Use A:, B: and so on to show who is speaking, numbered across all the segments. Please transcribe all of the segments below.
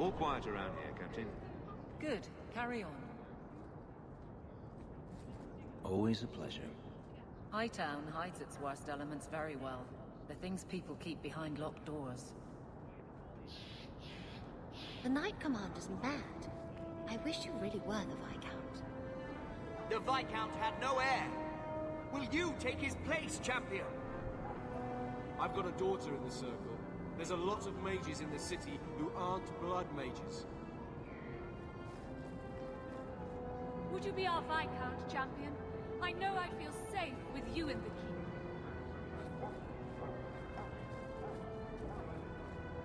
A: All quiet around here, Captain.
B: Good. Carry on.
C: Always a pleasure.
B: Hightown hides its worst elements very well. The things people keep behind locked doors.
D: The Knight Commander's mad. I wish you really were the Viscount.
E: The Viscount had no heir. Will you take his place, champion?
F: I've got a daughter in the Circle. There's a lot of mages in the city who aren't blood mages.
G: Would you be our Viscount, champion? I know I'd feel safe with you in the keep.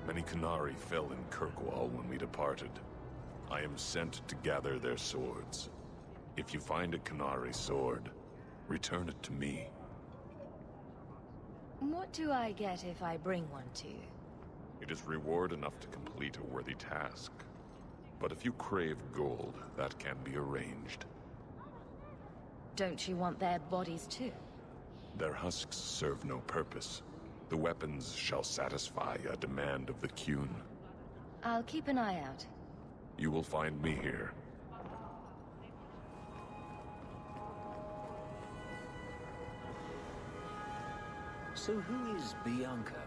H: Many Qunari fell in Kirkwall when we departed. I am sent to gather their swords. If you find a Qunari sword, return it to me.
I: What do I get if I bring one to you?
H: It is reward enough to complete a worthy task. But if you crave gold, that can be arranged.
I: Don't you want their bodies too?
H: Their husks serve no purpose. The weapons shall satisfy a demand of the Qun.
I: I'll keep an eye out.
H: You will find me here.
C: So who is Bianca?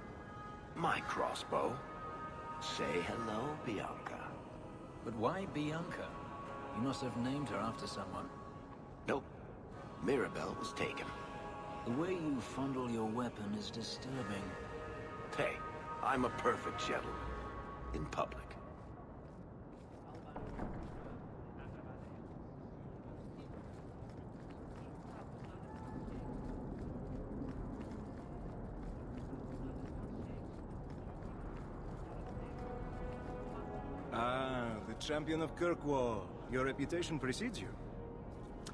J: My crossbow. Say hello, Bianca.
C: But why Bianca? You must have named her after someone.
J: Nope. Mirabelle was taken.
C: The way you fondle your weapon is disturbing.
J: Hey, I'm a perfect gentleman. In public.
K: Ah, the champion of Kirkwall. Your reputation precedes you.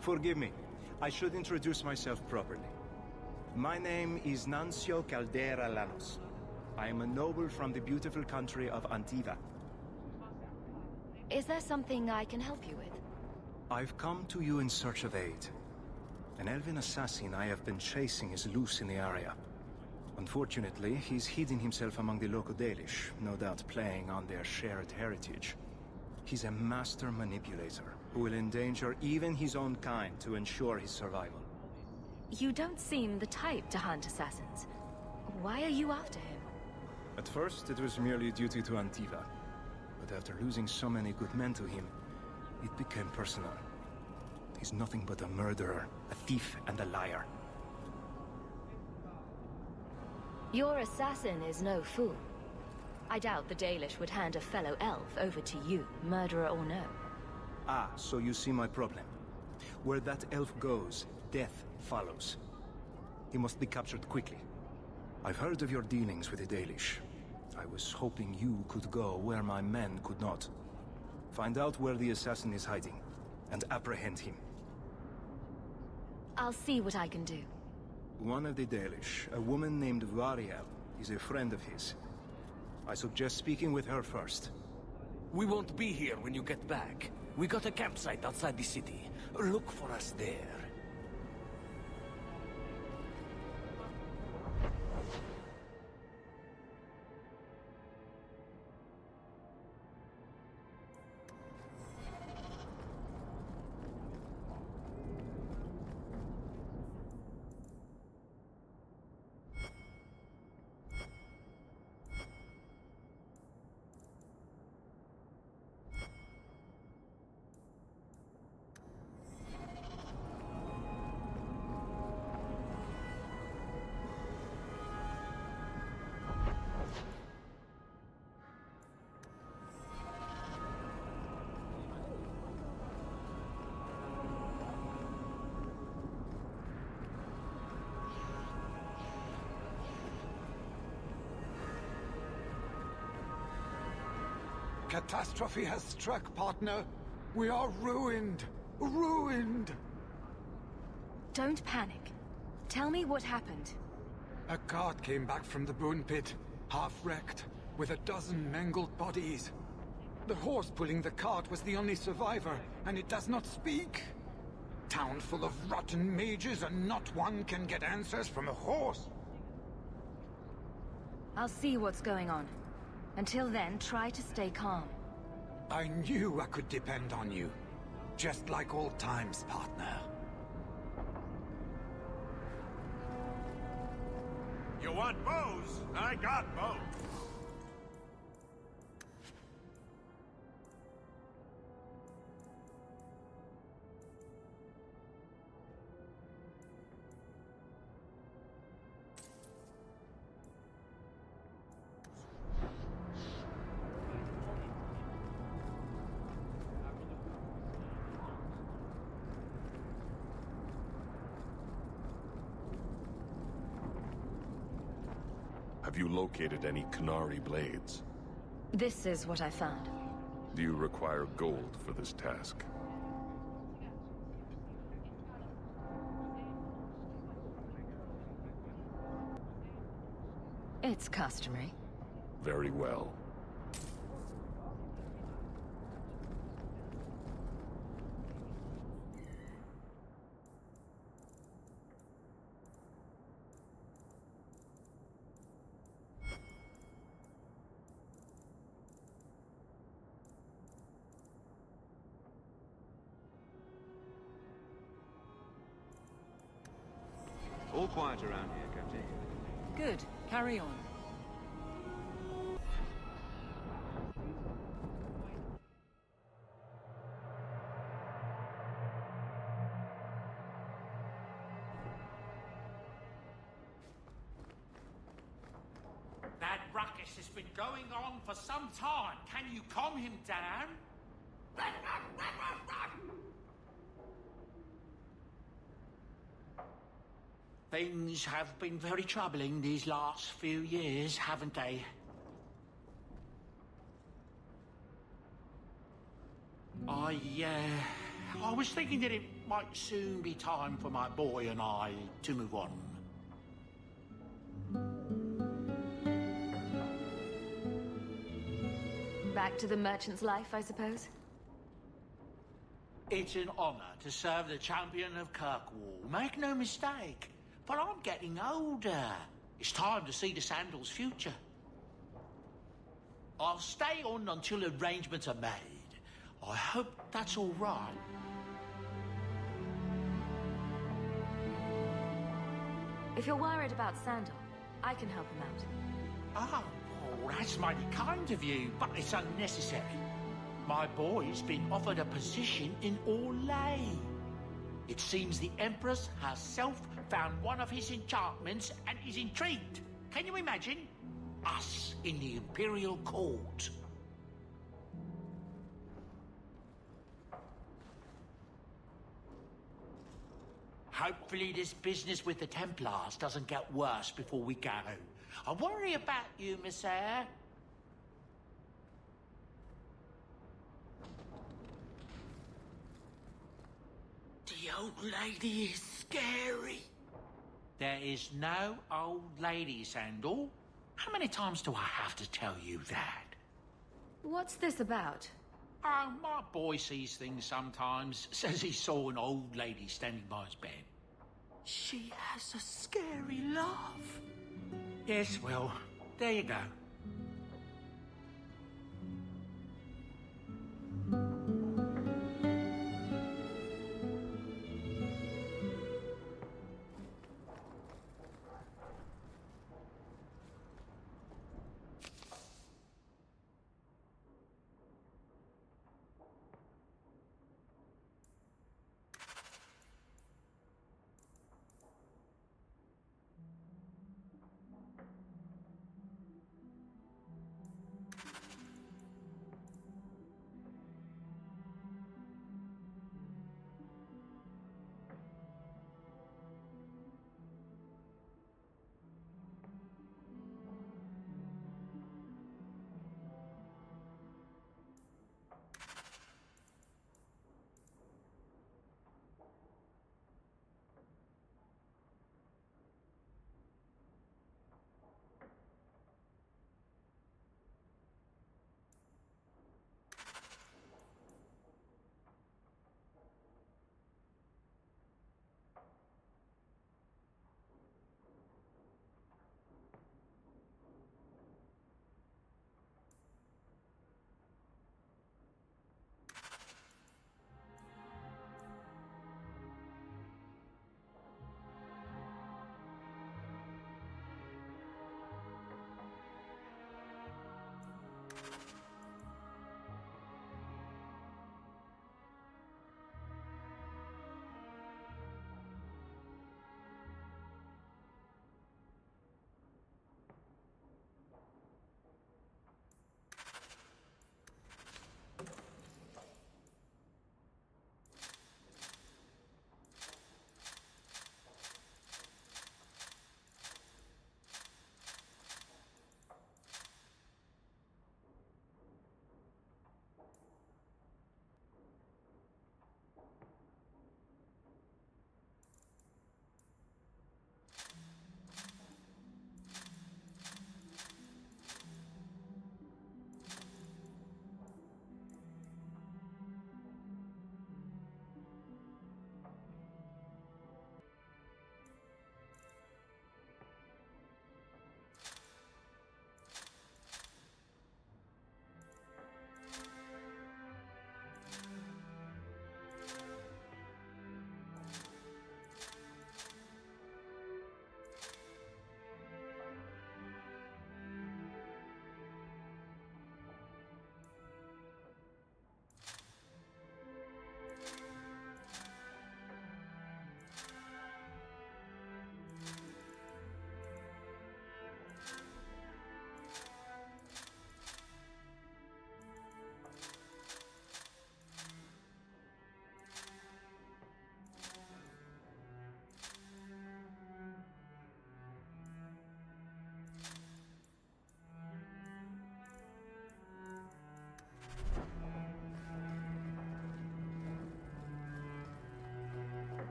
K: Forgive me. I should introduce myself properly. My name is Nancio Caldera Lanos. I am a noble from the beautiful country of Antiva.
I: Is there something I can help you with?
K: I've come to you in search of aid. An elven assassin I have been chasing is loose in the area. Unfortunately, he's hidden himself among the local Dalish, no doubt playing on their shared heritage. He's a master manipulator, who will endanger even his own kind to ensure his survival.
I: You don't seem the type to hunt assassins. Why are you after him?
K: At first, it was merely duty to Antiva. But after losing so many good men to him, it became personal. He's nothing but a murderer, a thief, and a liar.
I: Your assassin is no fool. I doubt the Dalish would hand a fellow elf over to you, murderer or no.
K: Ah, so you see my problem. Where that elf goes, death follows. He must be captured quickly. I've heard of your dealings with the Dalish. I was hoping you could go where my men could not. Find out where the assassin is hiding, and apprehend him.
I: I'll see what I can do.
K: One of the Dalish, a woman named Variel, is a friend of his. I suggest speaking with her first.
E: We won't be here when you get back. We got a campsite outside the city. Look for us there.
L: Catastrophe has struck, partner. We are ruined. Ruined!
I: Don't panic. Tell me what happened.
L: A cart came back from the Boon Pit, half-wrecked, with a dozen mangled bodies. The horse pulling the cart was the only survivor, and it does not speak. Town full of rotten mages, and not one can get answers from a horse.
I: I'll see what's going on. Until then, try to stay calm.
L: I knew I could depend on you. Just like old times, partner.
J: You want bows? I got bows.
H: Have you located any Qunari blades?
I: This is what I found.
H: Do you require gold for this task?
I: It's customary.
H: Very well.
F: All quiet around here, Captain.
B: Good. Carry on.
A: That ruckus has been going on for some time. Can you calm him down? Things have been very troubling these last few years, haven't they? I was thinking that it might soon be time for my boy and I to move on.
I: Back to the merchant's life, I suppose?
A: It's an honor to serve the champion of Kirkwall. Make no mistake, but I'm getting older. It's time to see the Sandals' future. I'll stay on until arrangements are made. I hope that's all right.
I: If you're worried about Sandal, I can help him out.
A: Oh, well, that's mighty kind of you, but it's unnecessary. My boy's been offered a position in Orlais. It seems the Empress herself found one of his enchantments and is intrigued. Can you imagine? Us in the Imperial Court. Hopefully this business with the Templars doesn't get worse before we go. I worry about you, Miss Eyre. The old lady is scary. There is no old lady, Sandal. How many times do I have to tell you that?
I: What's this about?
A: Oh, my boy sees things sometimes. Says he saw an old lady standing by his bed. She has a scary laugh. Yes, well, there you go.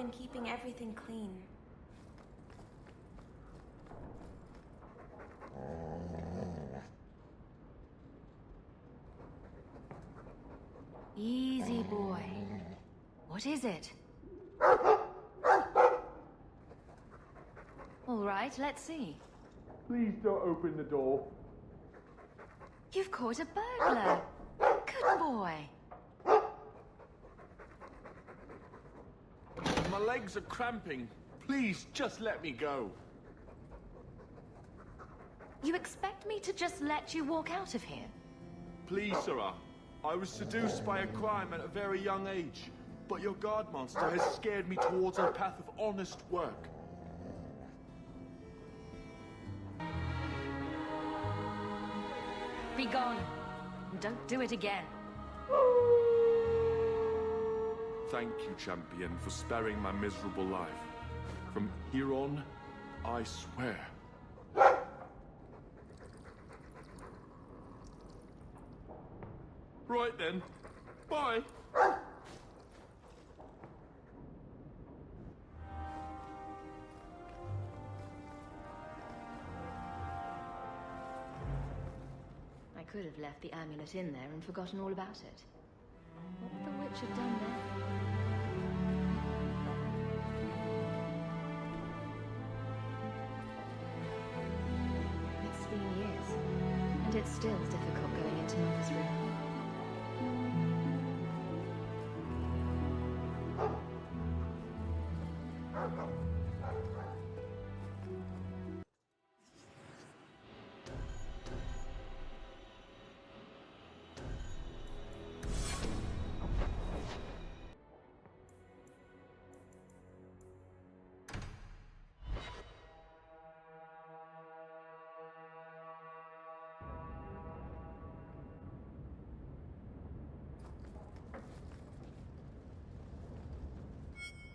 M: been keeping everything clean.
I: Easy, boy. What is it? All right, let's see.
N: Please don't open the door.
I: You've caught a burglar. Good boy.
N: My legs are cramping. Please, just let me go.
I: You expect me to just let you walk out of here?
N: Please, Sarah. I was seduced by a crime at a very young age, but your guard monster has scared me towards a path of honest work.
I: Be gone. Don't do it again.
N: Thank you, champion, for sparing my miserable life. From here on, I swear. Right then. Bye.
I: I could have left the amulet in there and forgotten all about it. What would the witch have done then? It's been years, and it's still difficult going into Mother's room.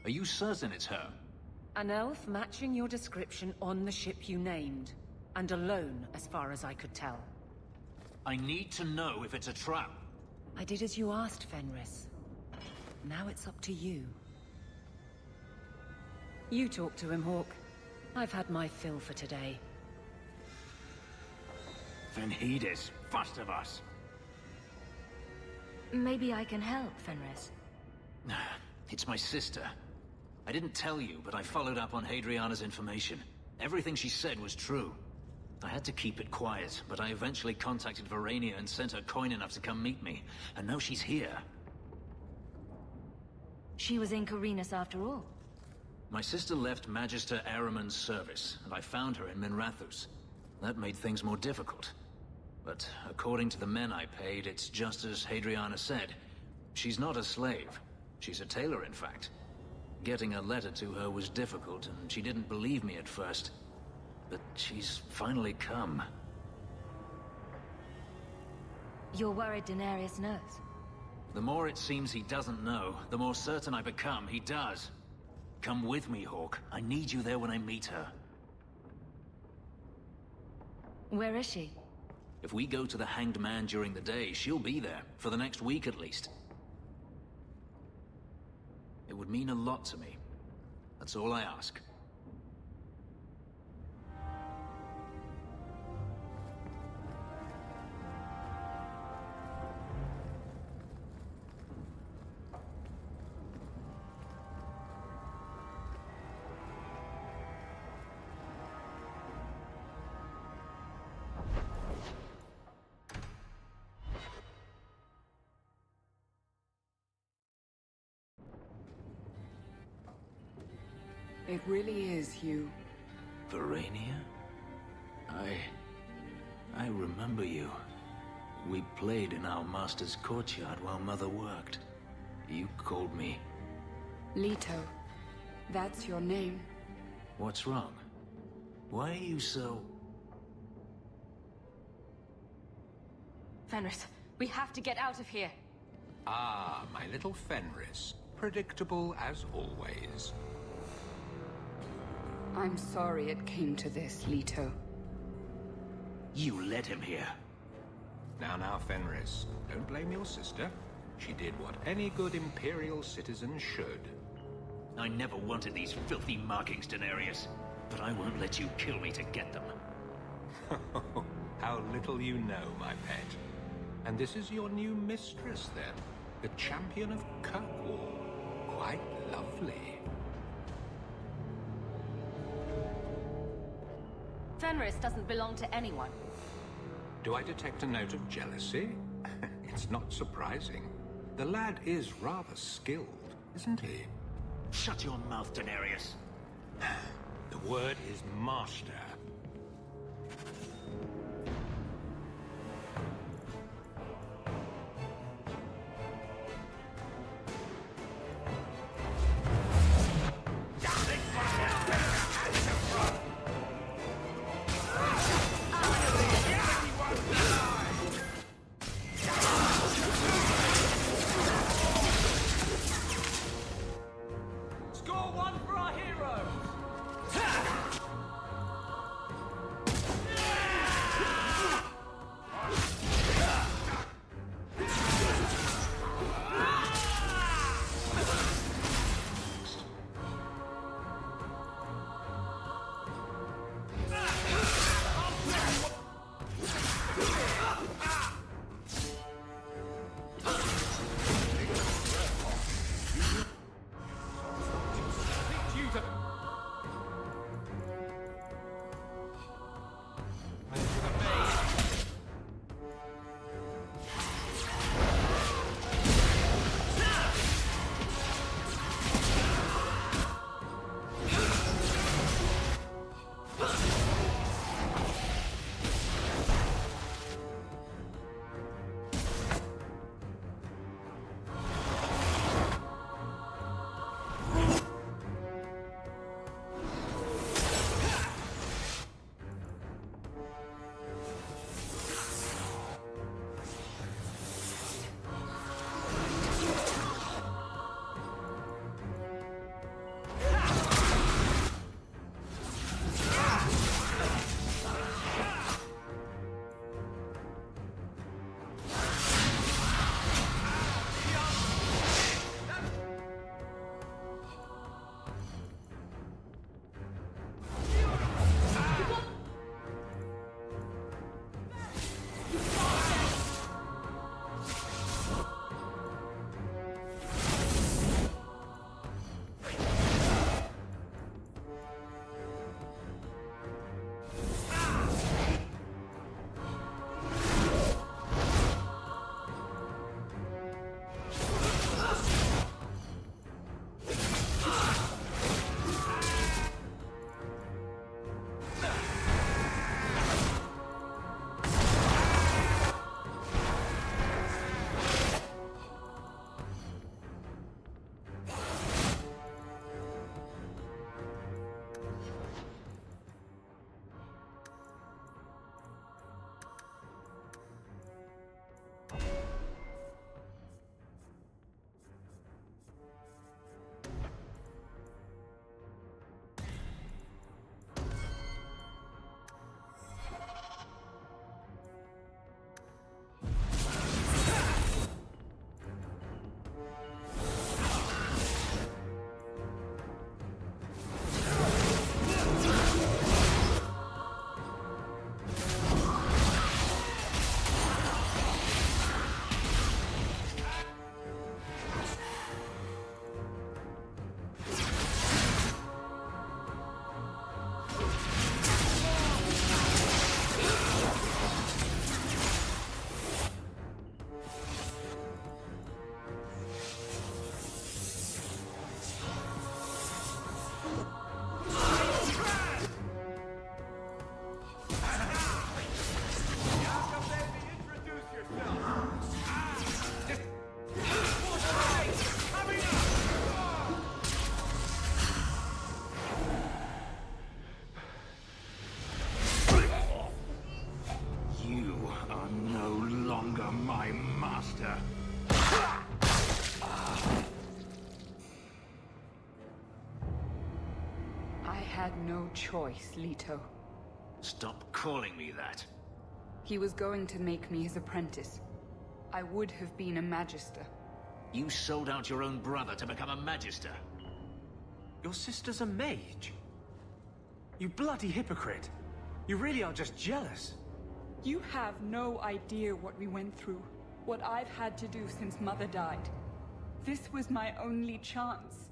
C: Are you certain it's her?
B: An elf matching your description on the ship you named. And alone, as far as I could tell.
C: I need to know if it's a trap.
B: I did as you asked, Fenris. Now it's up to you. You talk to him, Hawke. I've had my fill for today.
C: Then heed it, first of us.
I: Maybe I can help, Fenris.
C: It's my sister. I didn't tell you, but I followed up on Hadriana's information. Everything she said was true. I had to keep it quiet, but I eventually contacted Verania and sent her coin enough to come meet me. And now she's here.
I: She was in Corinus after all.
C: My sister left Magister Ahriman's service, and I found her in Minrathous. That made things more difficult. But according to the men I paid, it's just as Hadriana said. She's not a slave. She's a tailor, in fact. Getting a letter to her was difficult, and she didn't believe me at first. But she's finally come.
I: You're worried Denarius knows?
C: The more it seems he doesn't know, the more certain I become he does. Come with me, Hawke. I need you there when I meet her.
I: Where is she?
C: If we go to the Hanged Man during the day, she'll be there, for the next week at least. It would mean a lot to me. That's all I ask.
O: It really is, Hugh.
C: Verania? I remember you. We played in our master's courtyard while Mother worked. You called me.
O: Leto. That's your name.
C: What's wrong? Why are you so...
I: Fenris, we have to get out of here.
P: Ah, my little Fenris. Predictable as always.
O: I'm sorry it came to this, Leto.
C: You led him here.
P: Now, Fenris. Don't blame your sister. She did what any good Imperial citizen should.
C: I never wanted these filthy markings, Daenerys. But I won't let you kill me to get them.
P: How little you know, my pet. And this is your new mistress, then? The champion of Kirkwall. Quite lovely.
I: Fenris doesn't belong to anyone.
P: Do I detect a note of jealousy? It's not surprising. The lad is rather skilled, isn't he?
C: Shut your mouth, Daenerys.
P: The word is master.
F: Score one for our heroes!
O: had no choice, Leto.
C: Stop calling me that.
O: He was going to make me his apprentice. I would have been a Magister.
C: You sold out your own brother to become a Magister.
M: Your sister's a mage? You bloody hypocrite. You really are just jealous.
O: You have no idea what we went through. What I've had to do since Mother died. This was my only chance.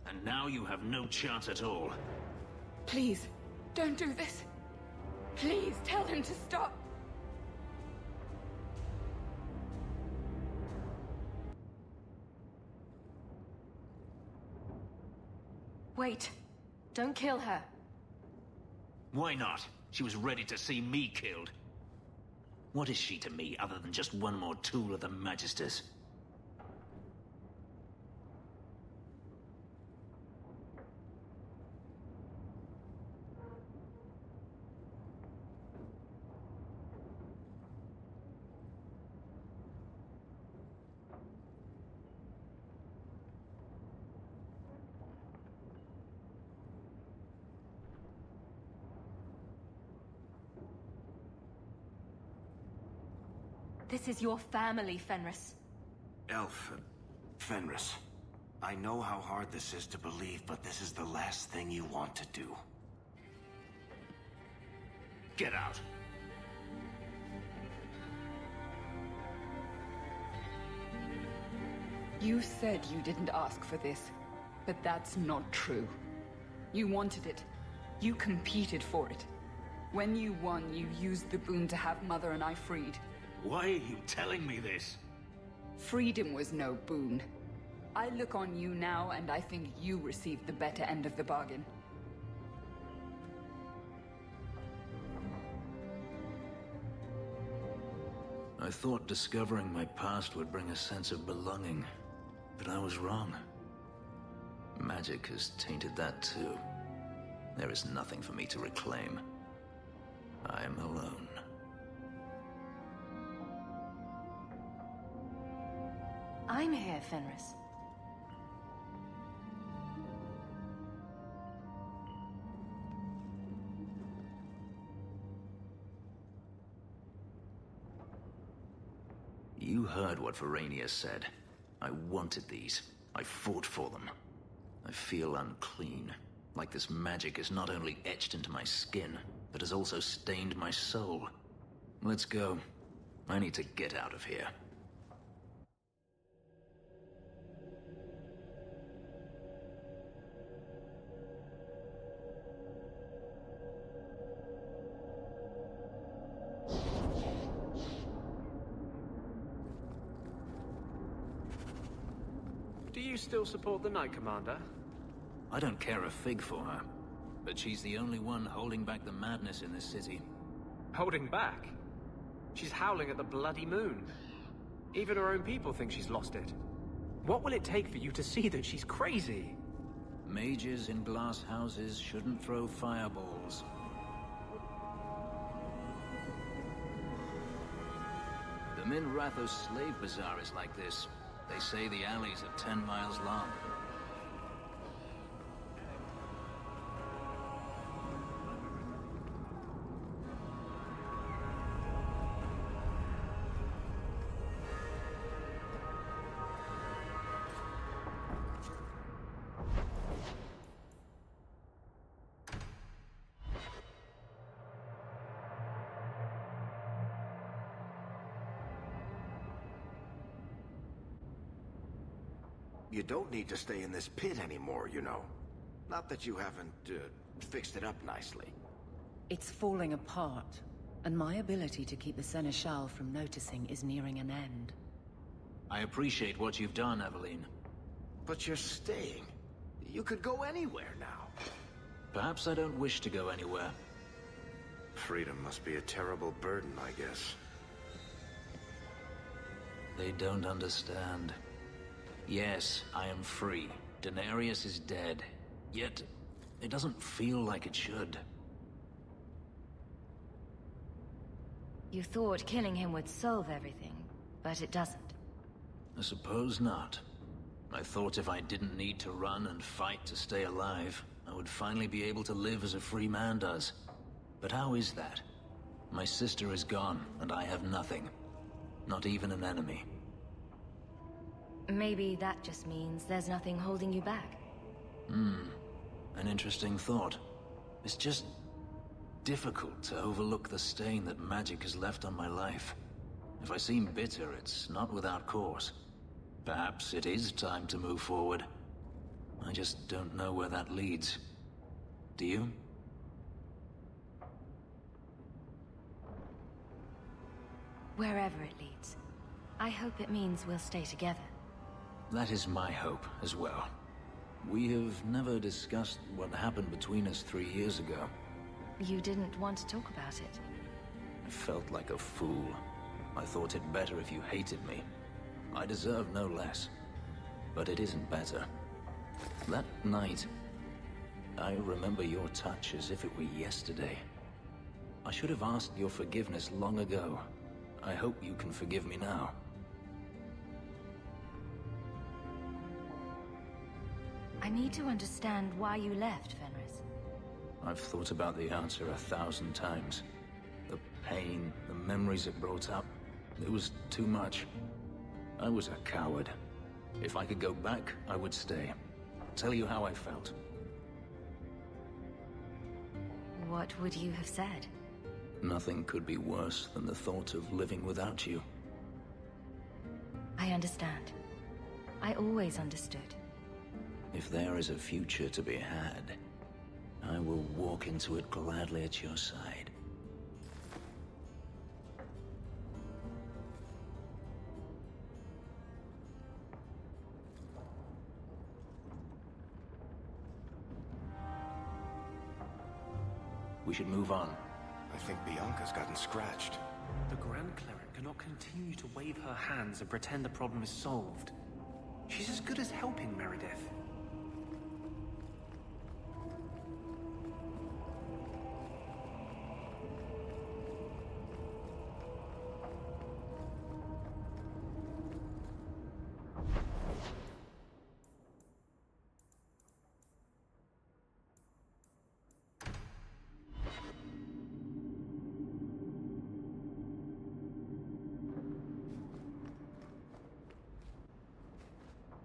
C: And now you have no chance at all.
O: Please, don't do this. Please, tell him to stop.
I: Wait. Don't kill her.
C: Why not? She was ready to see me killed. What is she to me other than just one more tool of the Magisters?
I: This is your family, Fenris.
J: Elf, Fenris. I know how hard this is to believe, but this is the last thing you want to do.
C: Get out!
O: You said you didn't ask for this, but that's not true. You wanted it. You competed for it. When you won, you used the boon to have Mother and I freed.
C: Why are you telling me this?
O: Freedom was no boon. I look on you now, and I think you received the better end of the bargain.
C: I thought discovering my past would bring a sense of belonging, but I was wrong. Magic has tainted that too. There is nothing for me to reclaim. I am alone.
I: I'm here, Fenris.
C: You heard what Verania said. I wanted these. I fought for them. I feel unclean. Like this magic is not only etched into my skin, but has also stained my soul. Let's go. I need to get out of here.
M: Do you still support the Knight Commander?
C: I don't care a fig for her, but she's the only one holding back the madness in this city.
M: Holding back? She's howling at the bloody moon. Even her own people think she's lost it. What will it take for you to see that she's crazy?
C: Mages in glass houses shouldn't throw fireballs. The Minrathous slave bazaar is like this. They say the alleys are 10 miles long.
J: You don't need to stay in this pit anymore, you know. Not that you haven't, fixed it up nicely.
B: It's falling apart, and my ability to keep the Seneschal from noticing is nearing an end.
C: I appreciate what you've done, Eveline.
J: But you're staying. You could go anywhere now.
C: Perhaps I don't wish to go anywhere.
J: Freedom must be a terrible burden, I guess.
C: They don't understand. Yes, I am free. Denarius is dead. Yet, it doesn't feel like it should.
I: You thought killing him would solve everything, but it doesn't.
C: I suppose not. I thought if I didn't need to run and fight to stay alive, I would finally be able to live as a free man does. But how is that? My sister is gone, and I have nothing. Not even an enemy.
I: Maybe that just means there's nothing holding you back.
C: An interesting thought. It's just difficult to overlook the stain that magic has left on my life. If I seem bitter, it's not without cause. Perhaps it is time to move forward. I just don't know where that leads. Do you?
I: Wherever it leads. I hope it means we'll stay together.
C: That is my hope as well. We have never discussed what happened between us 3 years ago.
I: You didn't want to talk about it.
C: I felt like a fool. I thought it better if you hated me. I deserve no less. But it isn't better. That night, I remember your touch as if it were yesterday. I should have asked your forgiveness long ago. I hope you can forgive me now.
I: I need to understand why you left, Fenris.
C: I've thought about the answer 1,000 times. The pain, the memories it brought up, it was too much. I was a coward. If I could go back, I would stay. Tell you how I felt.
I: What would you have said?
C: Nothing could be worse than the thought of living without you.
I: I understand. I always understood.
C: If there is a future to be had, I will walk into it gladly at your side. We should move on.
K: I think Bianca's gotten scratched.
M: The Grand Cleric cannot continue to wave her hands and pretend the problem is solved. She's as good as helping Meredith.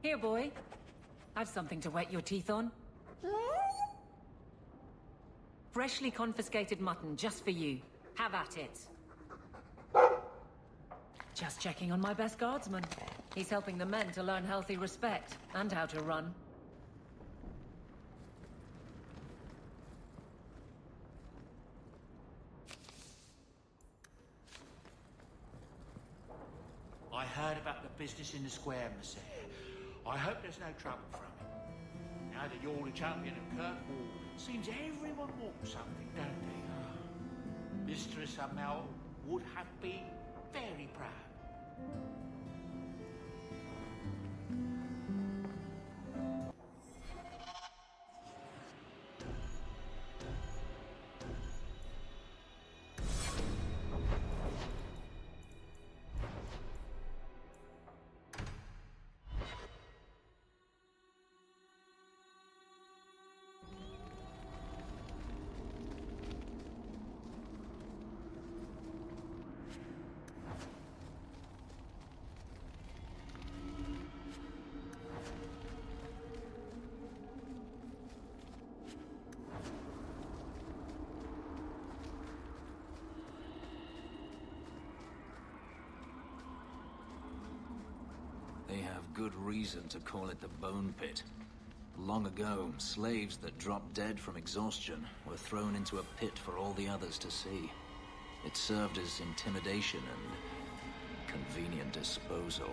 B: Here, boy. I've something to wet your teeth on. Freshly confiscated mutton, just for you. Have at it. Just checking on my best guardsman. He's helping the men to learn healthy respect, and how to run.
A: I heard about the business in the square, Monsieur. I hope there's no trouble from it. Now that you're the champion of Kirkwall, seems everyone wants something, don't they? Mistress Amel would have been very proud.
C: They have good reason to call it the Bone Pit. Long ago, slaves that dropped dead from exhaustion were thrown into a pit for all the others to see. It served as intimidation and convenient disposal.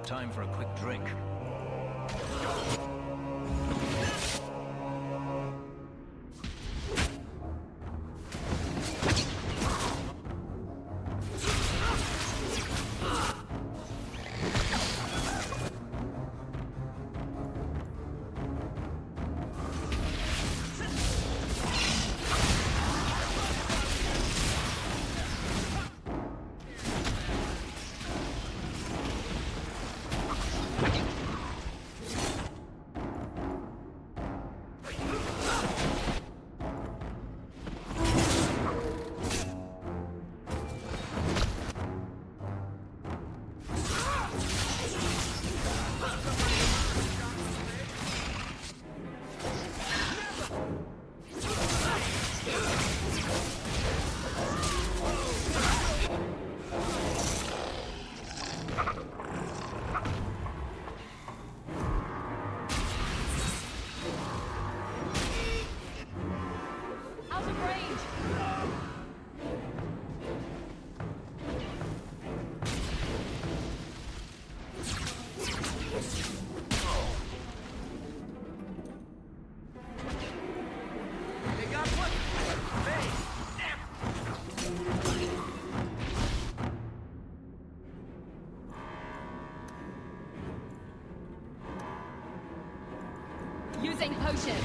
C: Time for a quick drink.
I: Using potion.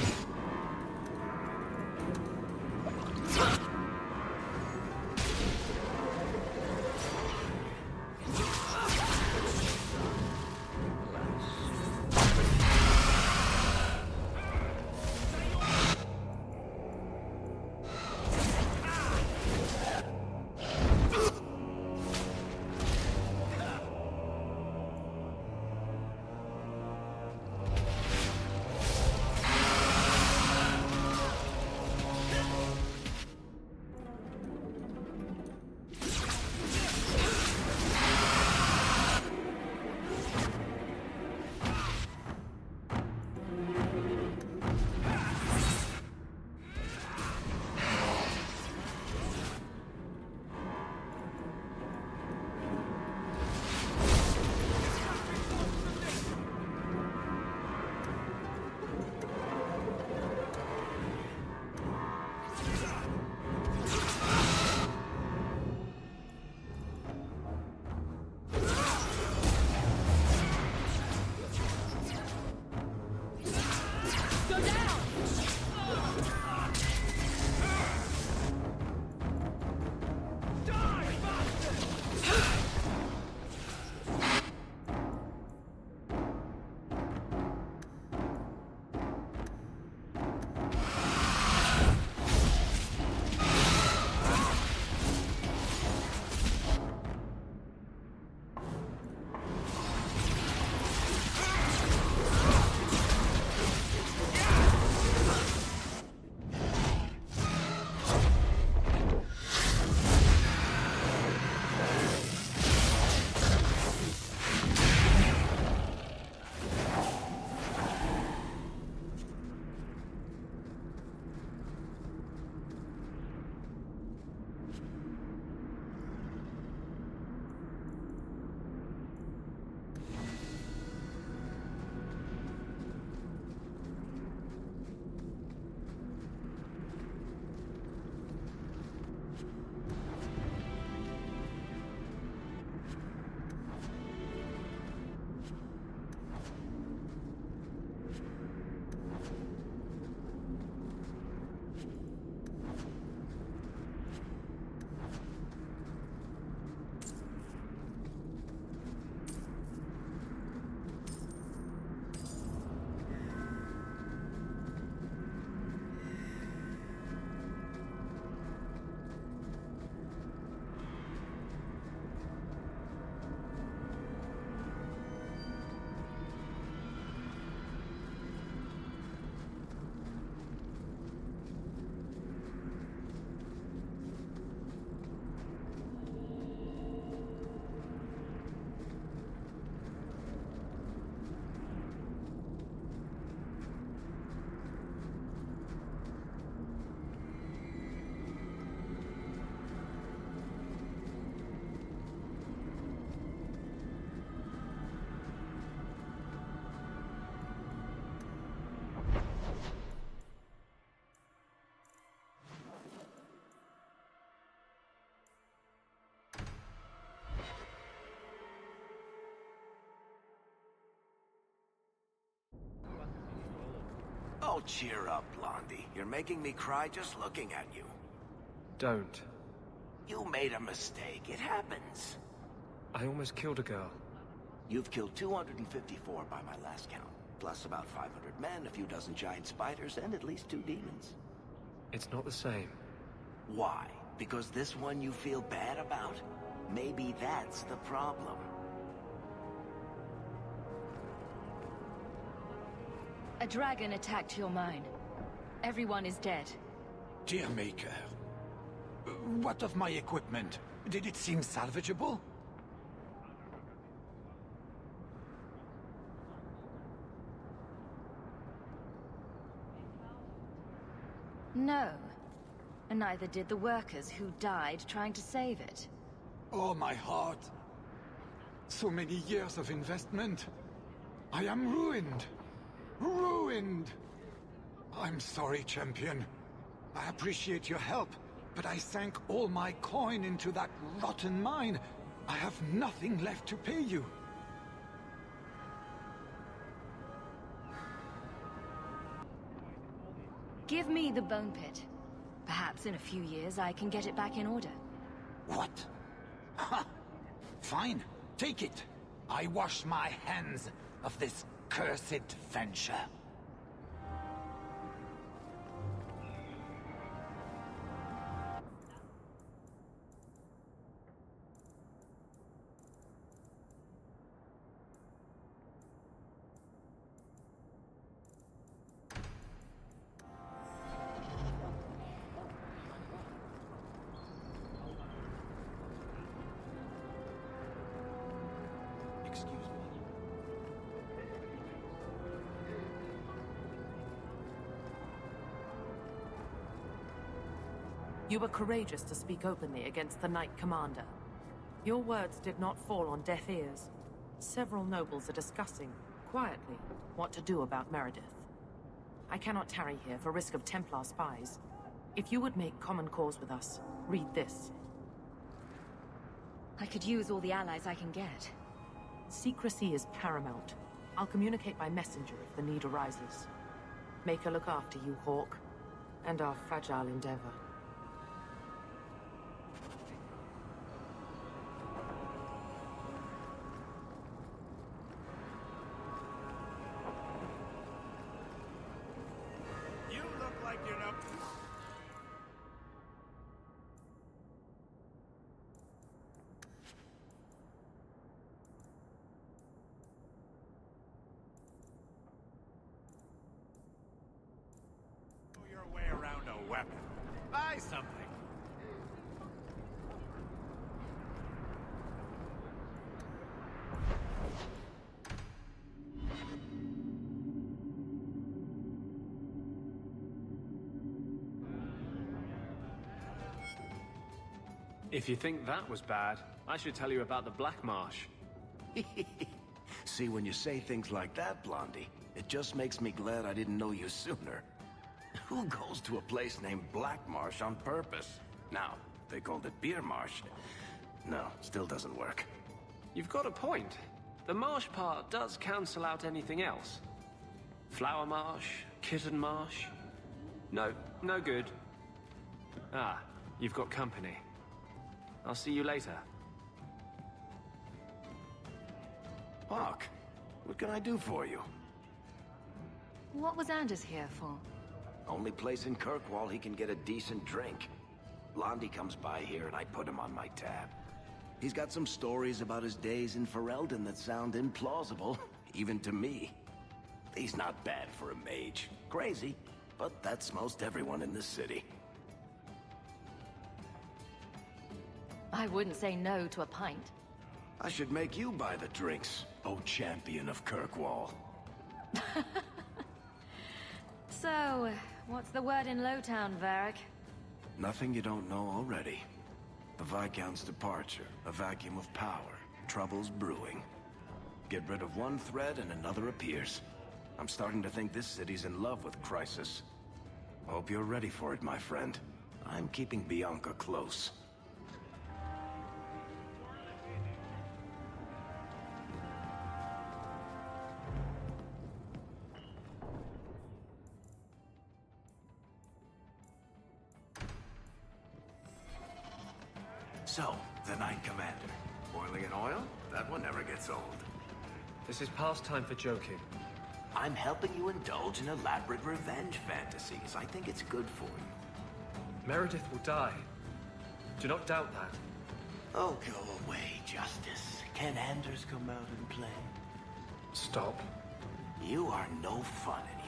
J: Oh, cheer up, Blondie. You're making me cry just looking at you.
M: Don't.
J: You made a mistake. It happens.
M: I almost killed a girl.
J: You've killed 254 by my last count. Plus about 500 men, a few dozen giant spiders, and at least 2 demons.
M: It's not the same.
J: Why? Because this one you feel bad about? Maybe that's the problem.
I: A dragon attacked your mine. Everyone is dead.
A: Dear Maker, what of my equipment? Did it seem salvageable?
I: No. And neither did the workers who died trying to save it.
L: Oh, my heart. So many years of investment. I am ruined. Ruined! I'm sorry, champion. I appreciate your help, but I sank all my coin into that rotten mine. I have nothing left to pay you.
I: Give me the bone pit. Perhaps in a few years I can get it back in order.
A: What? Ha! Fine, take it. I wash my hands of this cursed venture.
B: You were courageous to speak openly against the Knight Commander. Your words did not fall on deaf ears. Several nobles are discussing, quietly, what to do about Meredith. I cannot tarry here for risk of Templar spies. If you would make common cause with us, read this.
I: I could use all the allies I can get.
B: Secrecy is paramount. I'll communicate by messenger if the need arises. Maker look after you, Hawk, and our fragile endeavor.
A: Buy something.
M: If you think that was bad, I should tell you about the Black Marsh.
J: See, when you say things like that, Blondie, it just makes me glad I didn't know you sooner. Who goes to a place named Black Marsh on purpose? Now, if they called it Beer Marsh. No, still doesn't work.
M: You've got a point. The marsh part does cancel out anything else. Flower Marsh, Kitten Marsh. No, no good. Ah, you've got company. I'll see you later.
J: Hawk, what can I do for you?
I: What was Anders here for?
J: Only place in Kirkwall he can get a decent drink. Blondie comes by here and I put him on my tab. He's got some stories about his days in Ferelden that sound implausible, even to me. He's not bad for a mage. Crazy, but that's most everyone in this city.
I: I wouldn't say no to a pint.
J: I should make you buy the drinks, oh champion of Kirkwall.
I: So, what's the word in Lowtown, Varric?
J: Nothing you don't know already. The Viscount's departure, a vacuum of power, troubles brewing. Get rid of one thread and another appears. I'm starting to think this city's in love with Crisis. Hope you're ready for it, my friend. I'm keeping Bianca close. So, the Knight Commander. Boiling in oil? That one never gets old.
M: This is past time for joking.
J: I'm helping you indulge in elaborate revenge fantasies. I think it's good for you.
M: Meredith will die. Do not doubt that.
J: Oh, go away, Justice. Can Anders come out and play?
M: Stop.
J: You are no fun anymore.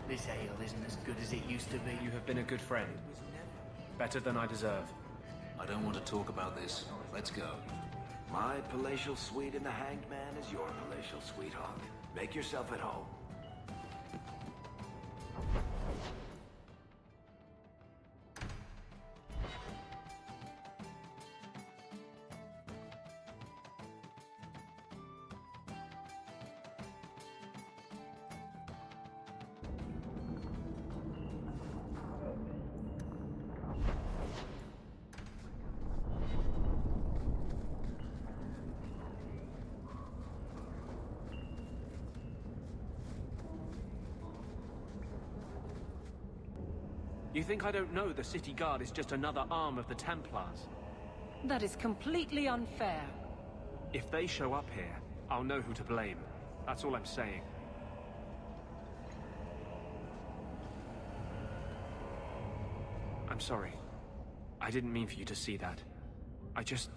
A: This ale isn't as good as it used to be.
M: You have been a good friend. Better than I deserve.
C: I don't want to talk about this. Let's go.
J: My palatial suite in the Hanged Man is your palatial suite, Hawk. Make yourself at home.
M: You think I don't know the City Guard is just another arm of the Templars?
B: That is completely unfair.
M: If they show up here, I'll know who to blame. That's all I'm saying. I'm sorry. I didn't mean for you to see that. I just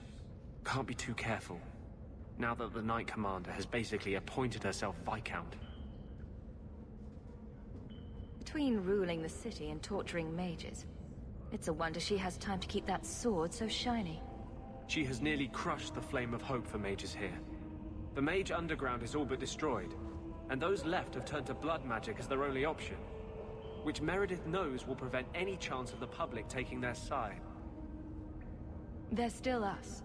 M: can't be too careful. Now that the Knight Commander has basically appointed herself Viscount.
I: Between ruling the city and torturing mages, it's a wonder she has time to keep that sword so shiny.
M: She has nearly crushed the flame of hope for mages here. The Mage Underground is all but destroyed, and those left have turned to blood magic as their only option, which Meredith knows will prevent any chance of the public taking their side.
I: They're still us.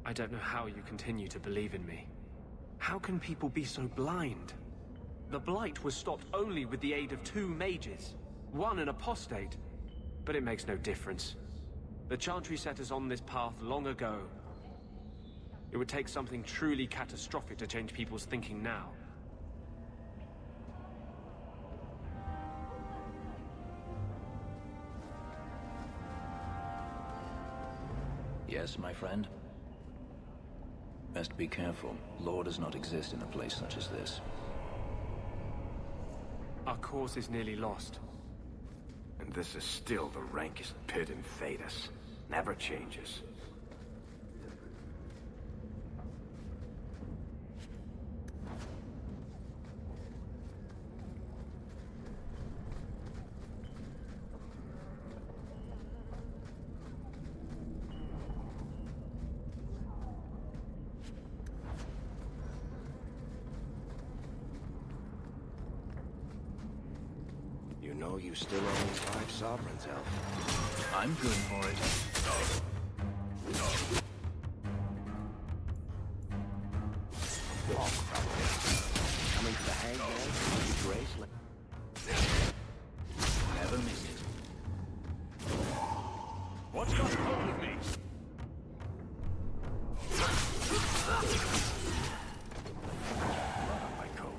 M: I don't know how you continue to believe in me. How can people be so blind? The Blight was stopped only with the aid of 2 mages, one an apostate. But it makes no difference. The Chantry set us on this path long ago. It would take something truly catastrophic to change people's thinking now.
C: Yes, my friend? Best be careful. Law does not exist in a place such as this.
M: Our cause is nearly lost.
J: And this is still the rankest pit in Thedas. Never changes. You know you still own 5 sovereigns, Elf.
C: I'm good for it.
J: Coming to the Hangman, Grace.
C: Never miss it.
N: What's got hold of me?
J: My coat.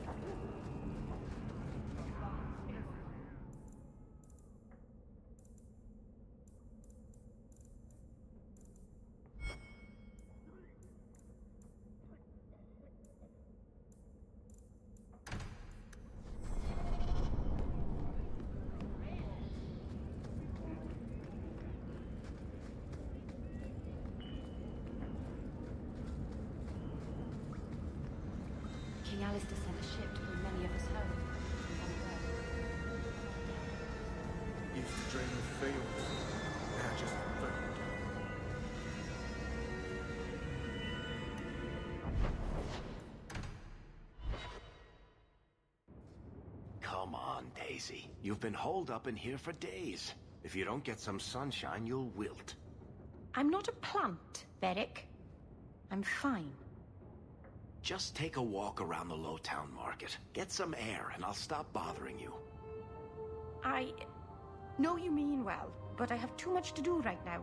I: King Alistair sent a ship to bring many of us home.
F: Used to dream of fields. Now just food.
J: Come on, Daisy. You've been holed up in here for days. If you don't get some sunshine, you'll wilt.
Q: I'm not a plant, Beric. I'm fine.
J: Just take a walk around the Lowtown Market. Get some air, and I'll stop bothering you.
Q: I know you mean well, but I have too much to do right now.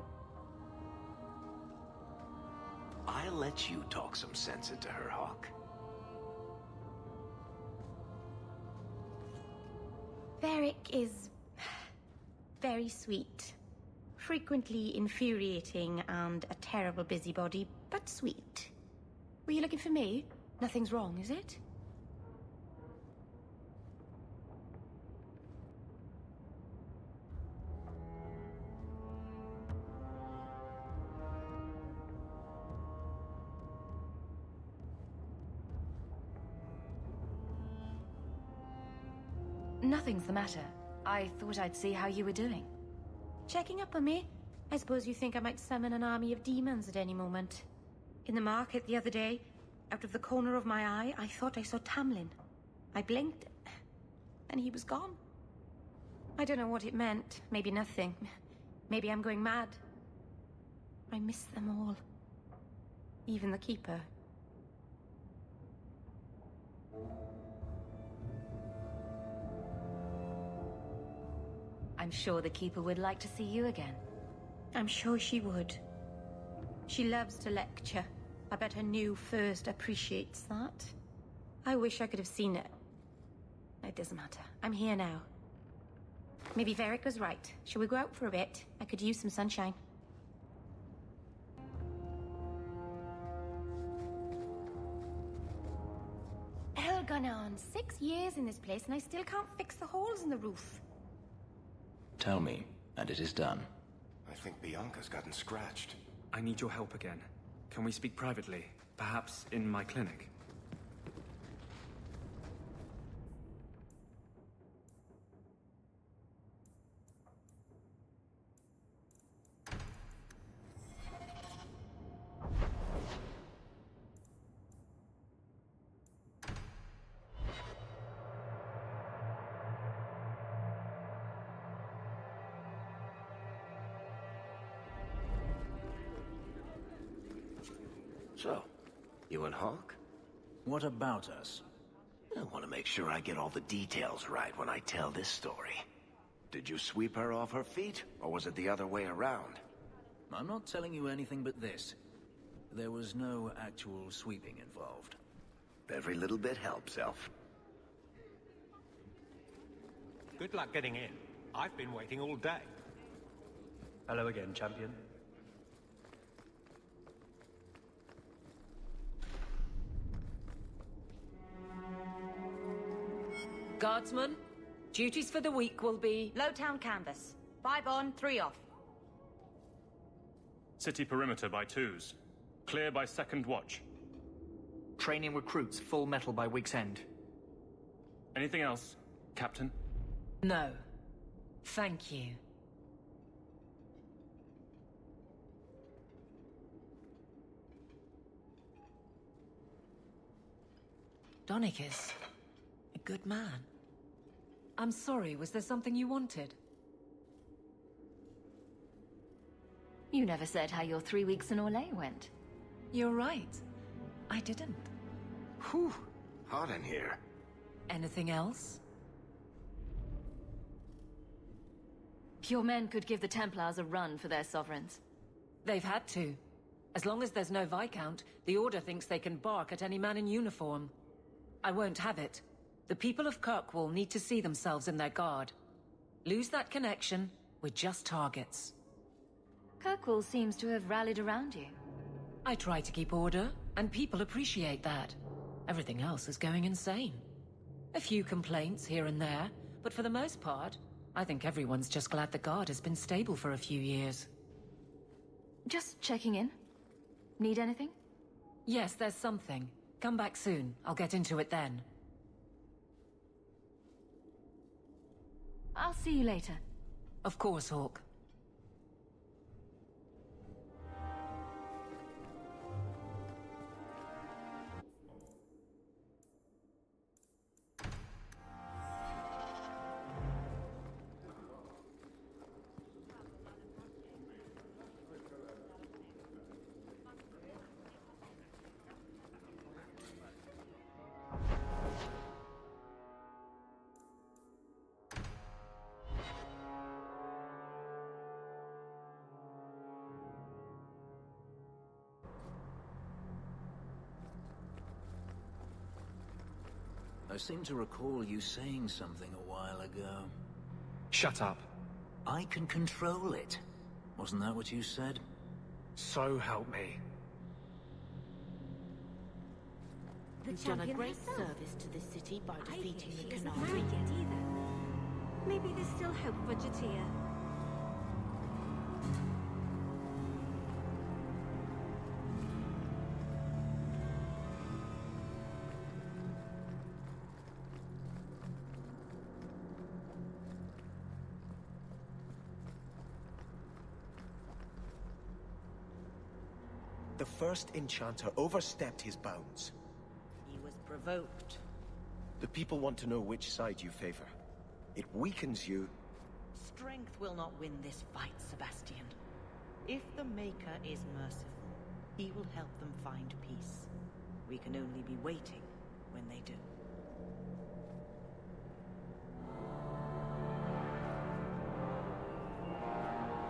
J: I'll let you talk some sense into her, Hawk.
Q: Beric is Very sweet. Frequently infuriating and a terrible busybody, but sweet. Were you looking for me? Nothing's wrong, is it?
I: Nothing's the matter. I thought I'd see how you were doing.
Q: Checking up on me? I suppose you think I might summon an army of demons at any moment. In the market the other day, out of the corner of my eye, I thought I saw Tamlin. I blinked, and he was gone. I don't know what it meant. Maybe nothing. Maybe I'm going mad. I miss them all. Even the Keeper.
I: I'm sure the Keeper would like to see you again.
Q: I'm sure she would. She loves to lecture. I bet her new first appreciates that. I wish I could have seen it. It doesn't matter. I'm here now. Maybe Varric was right. Shall we go out for a bit? I could use some sunshine. Elganon, 6 years in this place and I still can't fix the holes in the roof.
R: Tell me, and it is done.
J: I think Bianca's gotten scratched.
S: I need your help again. Can we speak privately? Perhaps in my clinic?
J: So, you and Hawk?
C: What about us?
J: I want to make sure I get all the details right when I tell this story. Did you sweep her off her feet, or was it the other way around?
C: I'm not telling you anything but this. There was no actual sweeping involved.
J: Every little bit helps, Elf.
P: Good luck getting in. I've been waiting all day.
S: Hello again, champion.
B: Guardsmen, duties for the week will be...
Q: Lowtown canvas. 5 on, 3 off.
T: City perimeter by 2s. Clear by 2nd watch.
U: Training recruits full metal by week's end.
T: Anything else, Captain?
B: No. Thank you. Donicus. A good man. I'm sorry, was there something you wanted?
I: You never said how your 3 weeks in Orlais went.
B: You're right. I didn't.
J: Whew. Hot in here.
B: Anything else?
I: Your men could give the Templars a run for their sovereigns.
B: They've had to. As long as there's no Viscount, the Order thinks they can bark at any man in uniform. I won't have it. The people of Kirkwall need to see themselves in their guard. Lose that connection, we're just targets.
I: Kirkwall seems to have rallied around you.
B: I try to keep order, and people appreciate that. Everything else is going insane. A few complaints here and there, but for the most part, I think everyone's just glad the guard has been stable for a few years.
I: Just checking in. Need anything?
B: Yes, there's something. Come back soon. I'll get into it then.
I: I'll see you later.
B: Of course, Hawk.
C: I seem to recall you saying something a while ago.
S: Shut up.
C: I can control it. Wasn't that what you said?
S: So help me.
D: You've done a great service to this city by defeating the
Q: She isn't
D: Qunari.
Q: married yet either. Maybe there's still hope for Jatia.
V: The first enchanter overstepped his bounds.
D: He was provoked.
V: The people want to know which side you favor. It weakens you.
D: Strength will not win this fight, Sebastian. If the Maker is merciful, he will help them find peace. We can only be waiting when they do.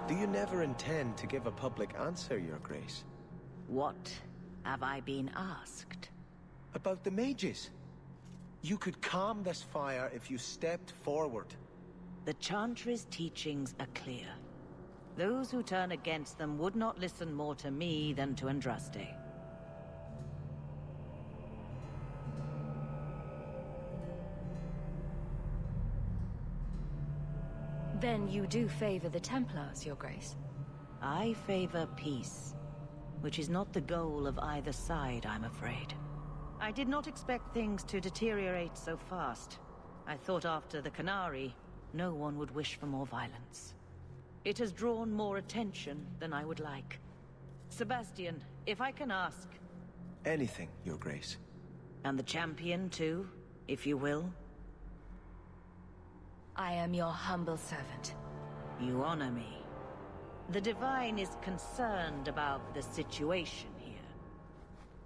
V: Do you never intend to give a public answer, Your Grace?
D: What have I been asked?
V: About the mages. You could calm this fire if you stepped forward.
D: The Chantry's teachings are clear. Those who turn against them would not listen more to me than to Andraste.
I: Then you do favor the Templars, Your Grace?
D: I favor peace, which is not the goal of either side, I'm afraid. I did not expect things to deteriorate so fast. I thought after the Qunari, no one would wish for more violence. It has drawn more attention than I would like. Sebastian, if I can ask...
V: Anything, Your Grace.
D: And the champion, too, if you will?
I: I am your humble servant.
D: You honor me. The Divine is concerned about the situation here.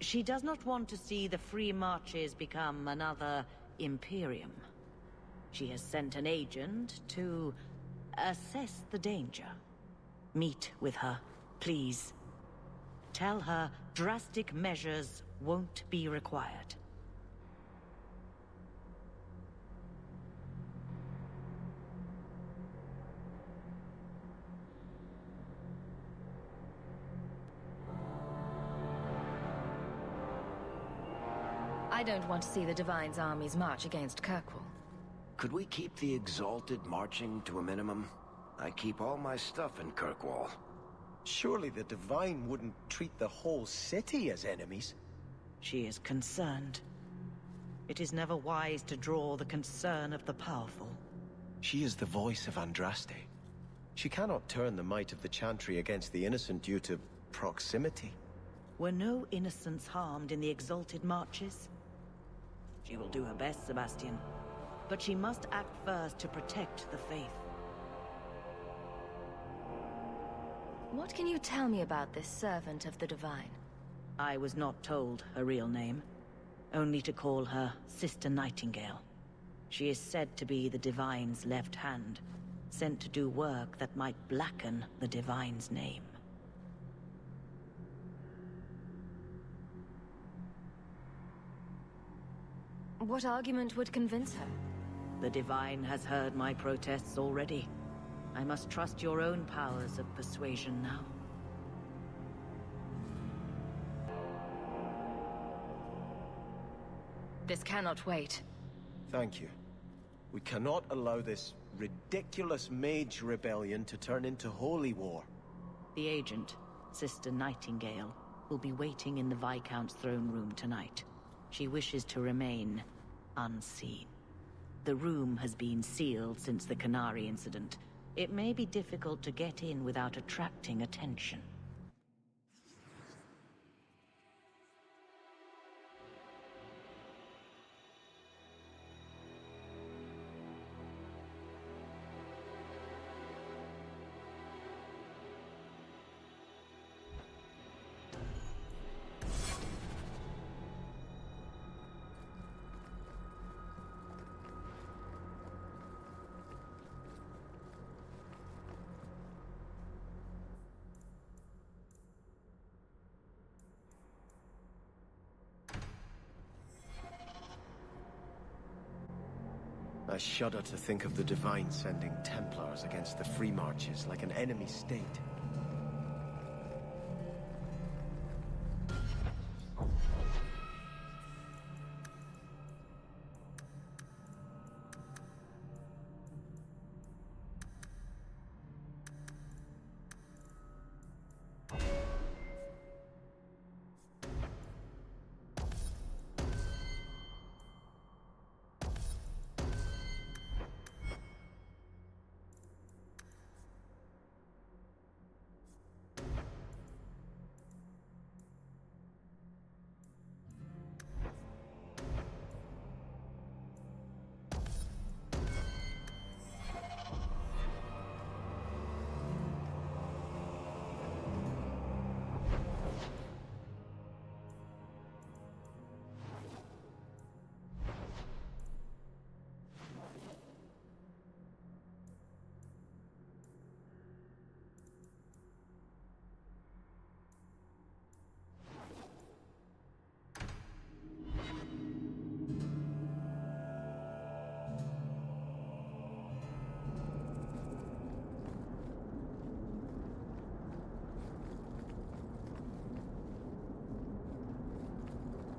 D: She does not want to see the Free Marches become another Imperium. She has sent an agent to assess the danger. Meet with her, please. Tell her drastic measures won't be required.
I: I don't want to see the Divine's armies march against Kirkwall.
J: Could we keep the Exalted marching to a minimum? I keep all my stuff in Kirkwall.
V: Surely the Divine wouldn't treat the whole city as enemies.
D: She is concerned. It is never wise to draw the concern of the powerful.
V: She is the voice of Andraste. She cannot turn the might of the Chantry against the innocent due to proximity.
D: Were no innocents harmed in the Exalted marches? She will do her best, Sebastian. But she must act first to protect the faith.
I: What can you tell me about this servant of the Divine?
D: I was not told her real name. Only to call her Sister Nightingale. She is said to be the Divine's left hand, sent to do work that might blacken the Divine's name.
I: What argument would convince her?
D: The Divine has heard my protests already. I must trust your own powers of persuasion now.
I: This cannot wait.
V: Thank you. We cannot allow this ridiculous mage rebellion to turn into holy war.
D: The agent, Sister Nightingale, will be waiting in the Viscount's throne room tonight. She wishes to remain unseen. The room has been sealed since the Qunari incident. It may be difficult to get in without attracting attention.
V: shudder to think of the Divine sending Templars against the Free Marches like an enemy state.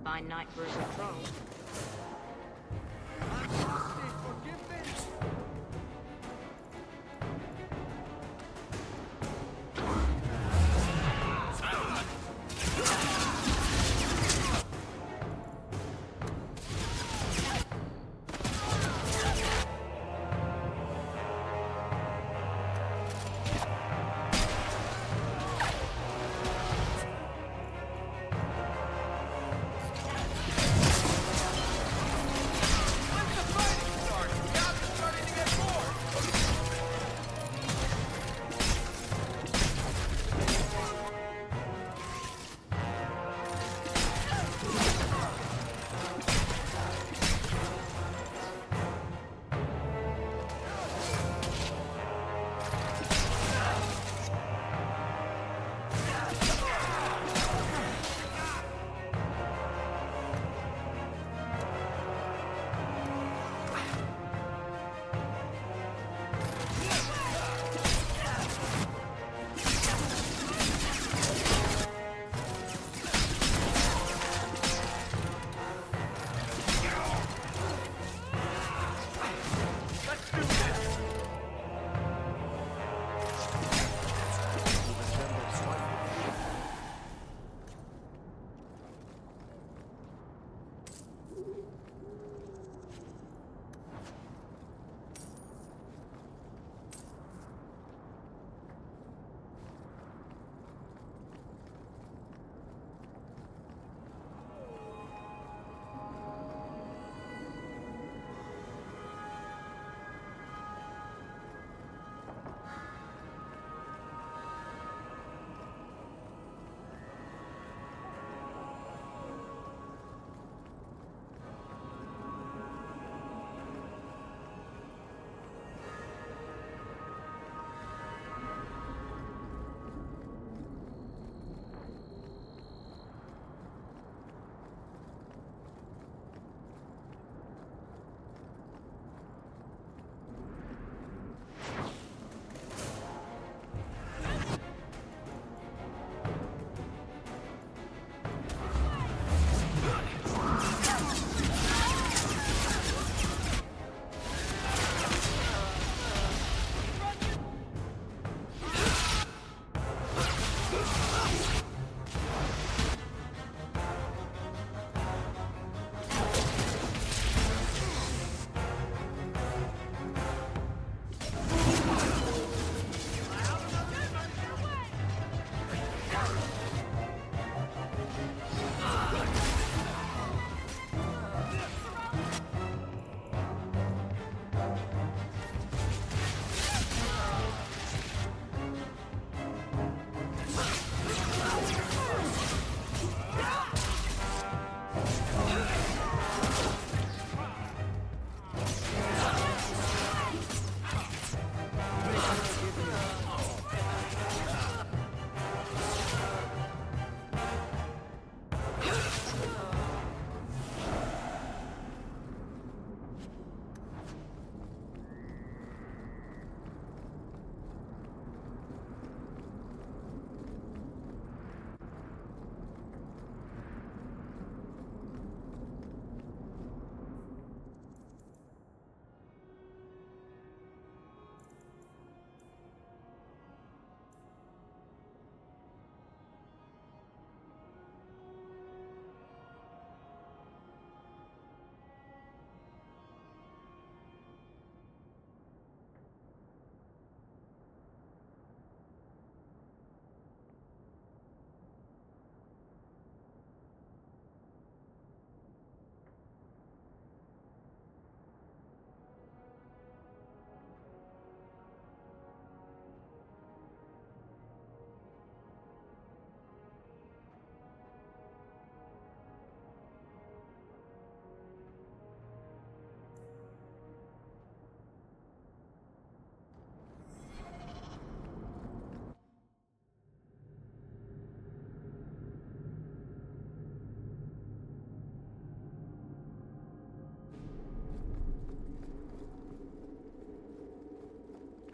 D: Fine night for a patrol.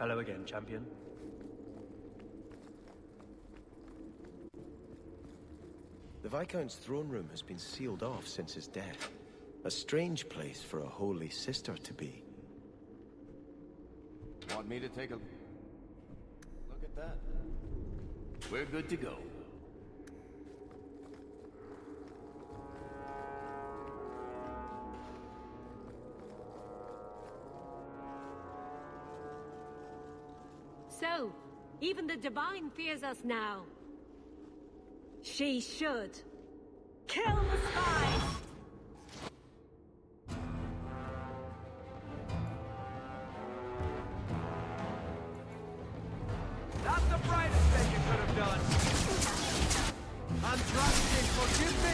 E: Hello again, champion.
V: The Viscount's throne room has been sealed off since his death. A strange place for a holy sister to be.
G: Want me to take a look at that? We're good to go.
W: So, even the Divine fears us now. She should. Kill the spies!
X: That's the brightest thing you could have done. Andraste, forgive me!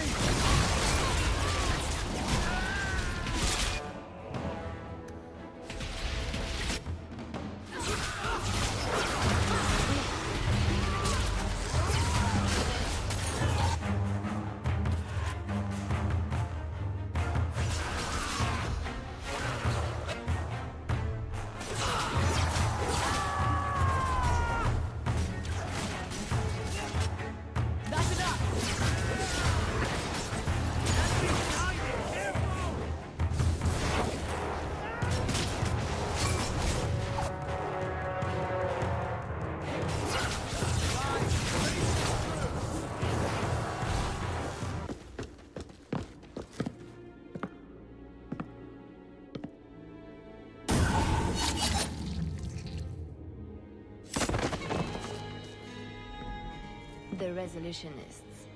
I: The Resolutionists.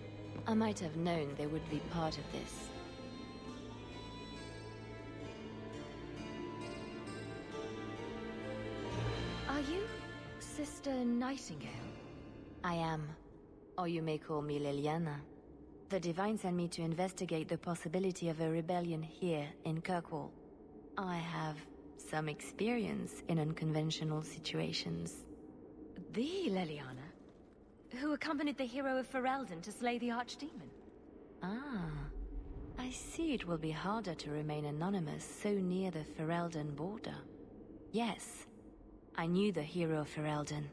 I: I might have known they would be part of this. Are you Sister Nightingale? I am. Or you may call me Liliana. The Divine sent me to investigate the possibility of a rebellion here in Kirkwall. I have some experience in unconventional situations.
W: The Liliana? Who accompanied the hero of Ferelden to slay the Archdemon?
I: Ah. I see it will be harder to remain anonymous so near the Ferelden border. Yes. I knew the hero of Ferelden.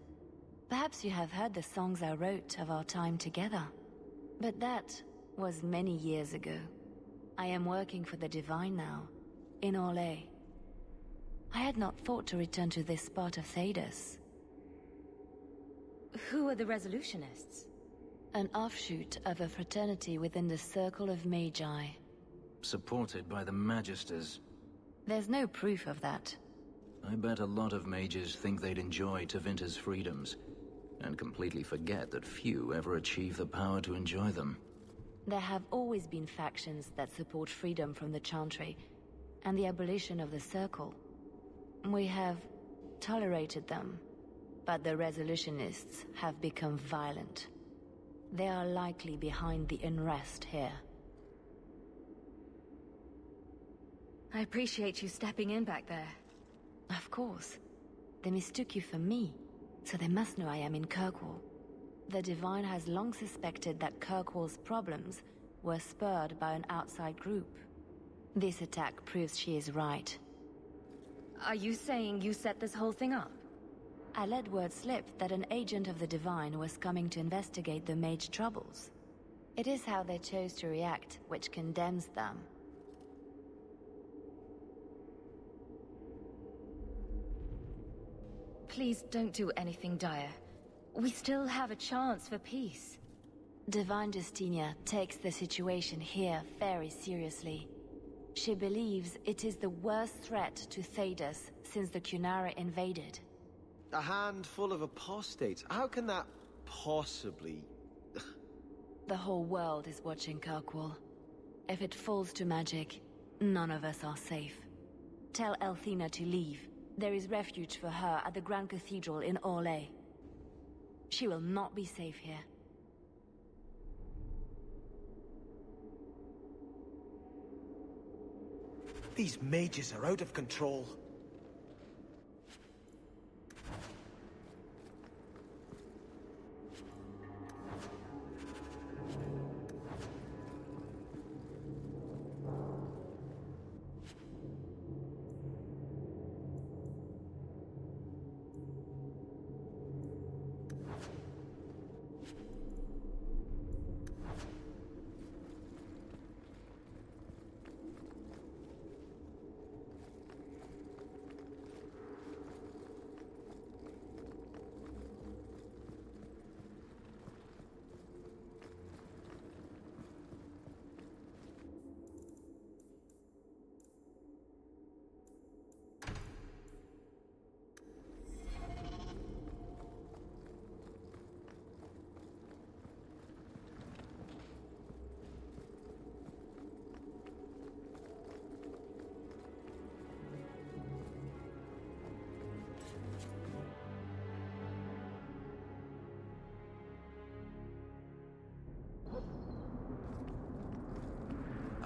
I: Perhaps you have heard the songs I wrote of our time together. But that was many years ago. I am working for the Divine now, in Orlais. I had not thought to return to this part of Thedas.
W: Who are the Resolutionists?
I: An offshoot of a fraternity within the Circle of Magi.
C: Supported by the Magisters.
I: There's no proof of that.
C: I bet a lot of mages think they'd enjoy Tevinter's freedoms, and completely forget that few ever achieve the power to enjoy them.
I: There have always been factions that support freedom from the Chantry, and the abolition of the Circle. We have tolerated them, but the Resolutionists have become violent. They are likely behind the unrest here.
W: I appreciate you stepping in back there.
I: Of course. They mistook you for me, so they must know I am in Kirkwall. The Divine has long suspected that Kirkwall's problems were spurred by an outside group. This attack proves she is right.
W: Are you saying you set this whole thing up?
I: I let word slip that an agent of the Divine was coming to investigate the Mage troubles. It is how they chose to react which condemns them.
W: Please don't do anything dire. We still have a chance for peace.
I: Divine Justinia takes the situation here very seriously. She believes it is the worst threat to Thedas since the Qunari invaded.
V: A handful of apostates? How can that possibly...
I: The whole world is watching Kirkwall. If it falls to magic, none of us are safe. Tell Elthina to leave. There is refuge for her at the Grand Cathedral in Orlais. She will not be safe here.
V: These mages are out of control.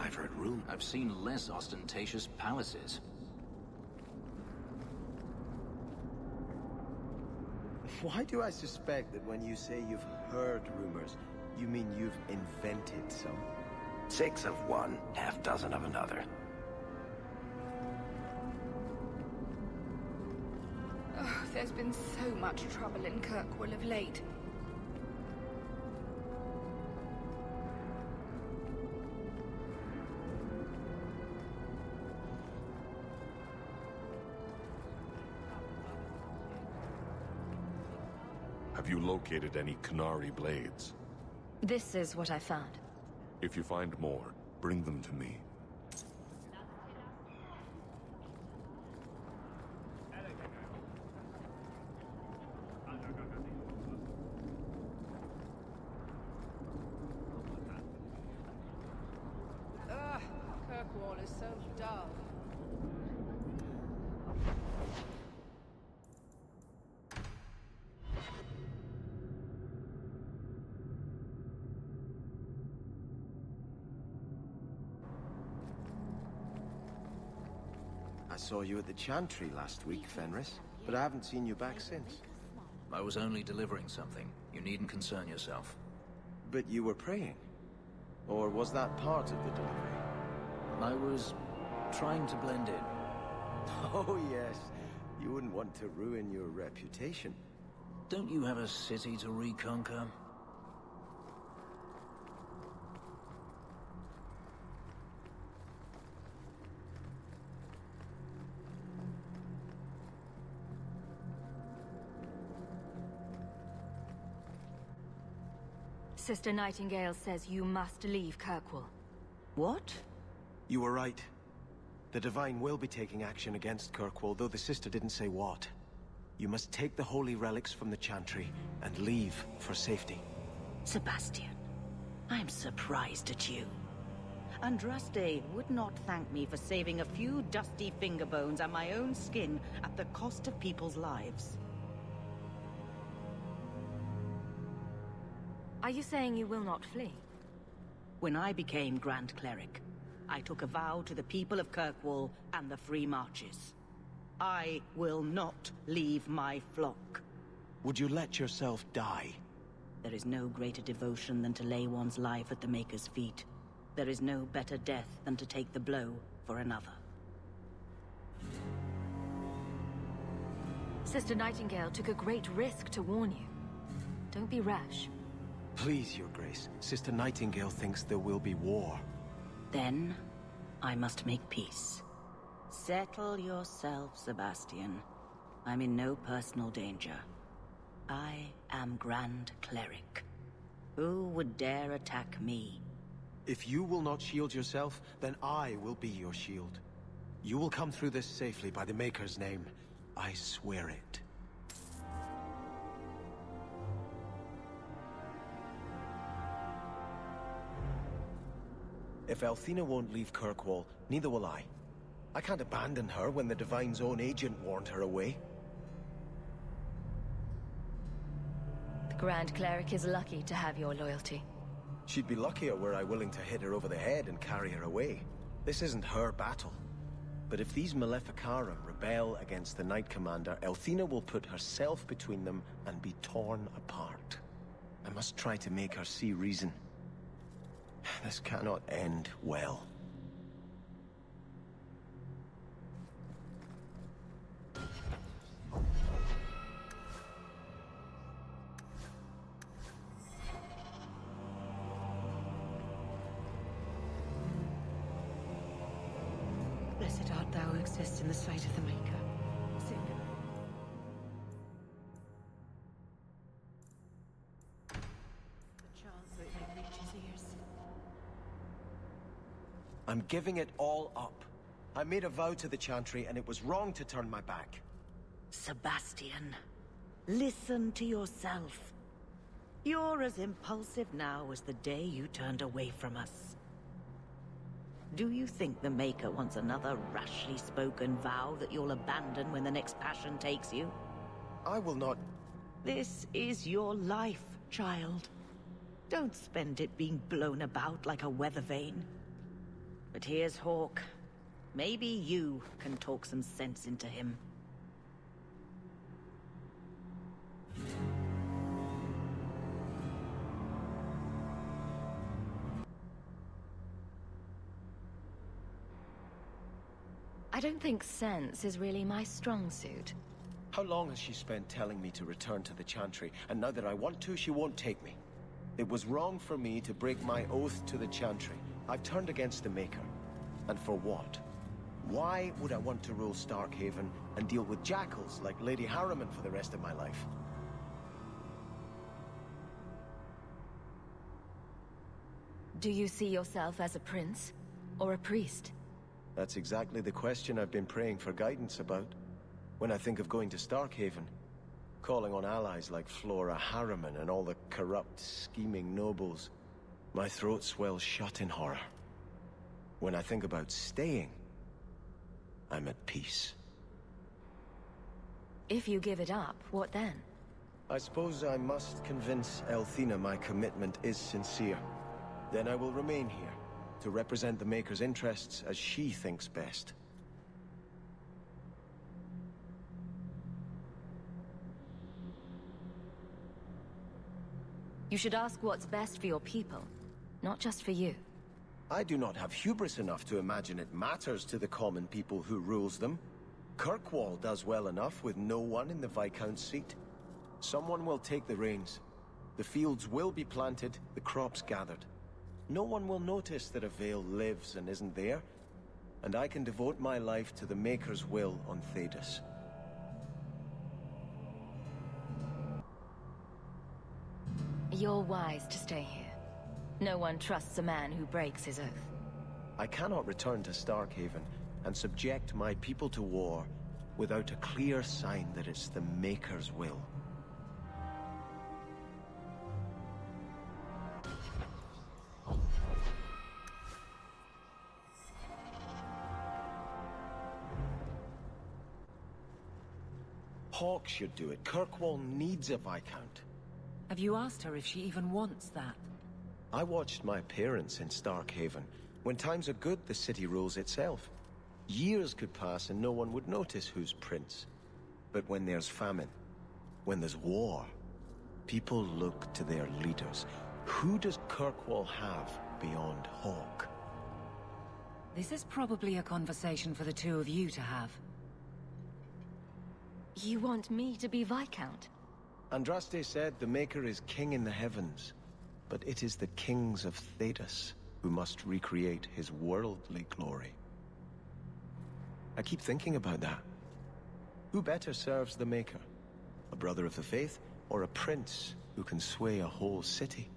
J: favorite room.
C: I've seen less ostentatious palaces.
V: Why do I suspect that when you say you've heard rumors, you mean you've invented some?
J: 6 of one, half dozen of another.
E: Oh, there's been so much trouble in Kirkwall of late.
H: Have you located any Qunari blades?
I: This is what I found.
H: If you find more, bring them to me.
E: Ugh, Kirkwall is so dull.
V: I saw you at the Chantry last week, Fenris, but I haven't seen you back since.
C: I was only delivering something. You needn't concern yourself.
V: But you were praying? Or was that part of the delivery?
C: I was trying to blend in.
V: Oh, yes. You wouldn't want to ruin your reputation.
C: Don't you have a city to reconquer?
I: Sister Nightingale says you must leave Kirkwall.
D: What?
V: You were right. The Divine will be taking action against Kirkwall, though the sister didn't say what. You must take the holy relics from the Chantry and leave for safety.
D: Sebastian, I'm surprised at you. Andraste would not thank me for saving a few dusty finger bones and my own skin at the cost of people's lives.
I: Are you saying you will not flee?
D: When I became Grand Cleric, I took a vow to the people of Kirkwall and the Free Marches. I will not leave my flock.
V: Would you let yourself die?
D: There is no greater devotion than to lay one's life at the Maker's feet. There is no better death than to take the blow for another.
I: Sister Nightingale took a great risk to warn you. Don't be rash.
V: Please, Your Grace. Sister Nightingale thinks there will be war.
D: Then, I must make peace. Settle yourself, Sebastian. I'm in no personal danger. I am Grand Cleric. Who would dare attack me?
V: If you will not shield yourself, then I will be your shield. You will come through this safely by the Maker's name. I swear it. If Althena won't leave Kirkwall, neither will I. I can't abandon her when the Divine's own agent warned her away.
I: The Grand Cleric is lucky to have your loyalty.
V: She'd be luckier were I willing to hit her over the head and carry her away. This isn't her battle. But if these Maleficarum rebel against the Knight Commander, Althena will put herself between them and be torn apart. I must try to make her see reason. This cannot end well.
Q: Blessed art thou who exists in the sight of the Maker. Sing. The chance that it may reach his ears.
V: I'm giving it all up. I made a vow to the Chantry, and it was wrong to turn my back.
D: Sebastian, listen to yourself. You're as impulsive now as the day you turned away from us. Do you think the Maker wants another rashly spoken vow that you'll abandon when the next passion takes you?
V: I will not...
D: This is your life, child. Don't spend it being blown about like a weather vane. But here's Hawke. Maybe you can talk some sense into him.
I: I don't think sense is really my strong suit.
V: How long has she spent telling me to return to the Chantry, and now that I want to, she won't take me? It was wrong for me to break my oath to the Chantry. I've turned against the Maker. And for what? Why would I want to rule Starkhaven and deal with jackals like Lady Harriman for the rest of my life?
I: Do you see yourself as a prince or a priest?
V: That's exactly the question I've been praying for guidance about. When I think of going to Starkhaven, calling on allies like Flora Harriman and all the corrupt, scheming nobles, my throat swells shut in horror. When I think about staying, I'm at peace.
I: If you give it up, what then?
V: I suppose I must convince Elthina my commitment is sincere. Then I will remain here, to represent the Maker's interests as she thinks best.
I: You should ask what's best for your people, not just for you.
V: I do not have hubris enough to imagine it matters to the common people who rules them. Kirkwall does well enough with no one in the Viscount's seat. Someone will take the reins. The fields will be planted, the crops gathered. No one will notice that a Vale lives and isn't there, and I can devote my life to the Maker's will on Thedas.
I: You're wise to stay here. No one trusts a man who breaks his oath.
V: I cannot return to Starkhaven and subject my people to war without a clear sign that it's the Maker's will. Hawke should do it. Kirkwall needs a Viscount.
B: Have you asked her if she even wants that?
V: I watched my parents in Starkhaven. When times are good, the city rules itself. Years could pass and no one would notice who's prince. But when there's famine, when there's war, people look to their leaders. Who does Kirkwall have beyond Hawke?
B: This is probably a conversation for the two of you to have.
I: You want me to be Viscount?
V: Andraste said the Maker is king in the heavens, but it is the kings of Thedas who must recreate his worldly glory. I keep thinking about that. Who better serves the Maker? A brother of the faith, or a prince who can sway a whole city?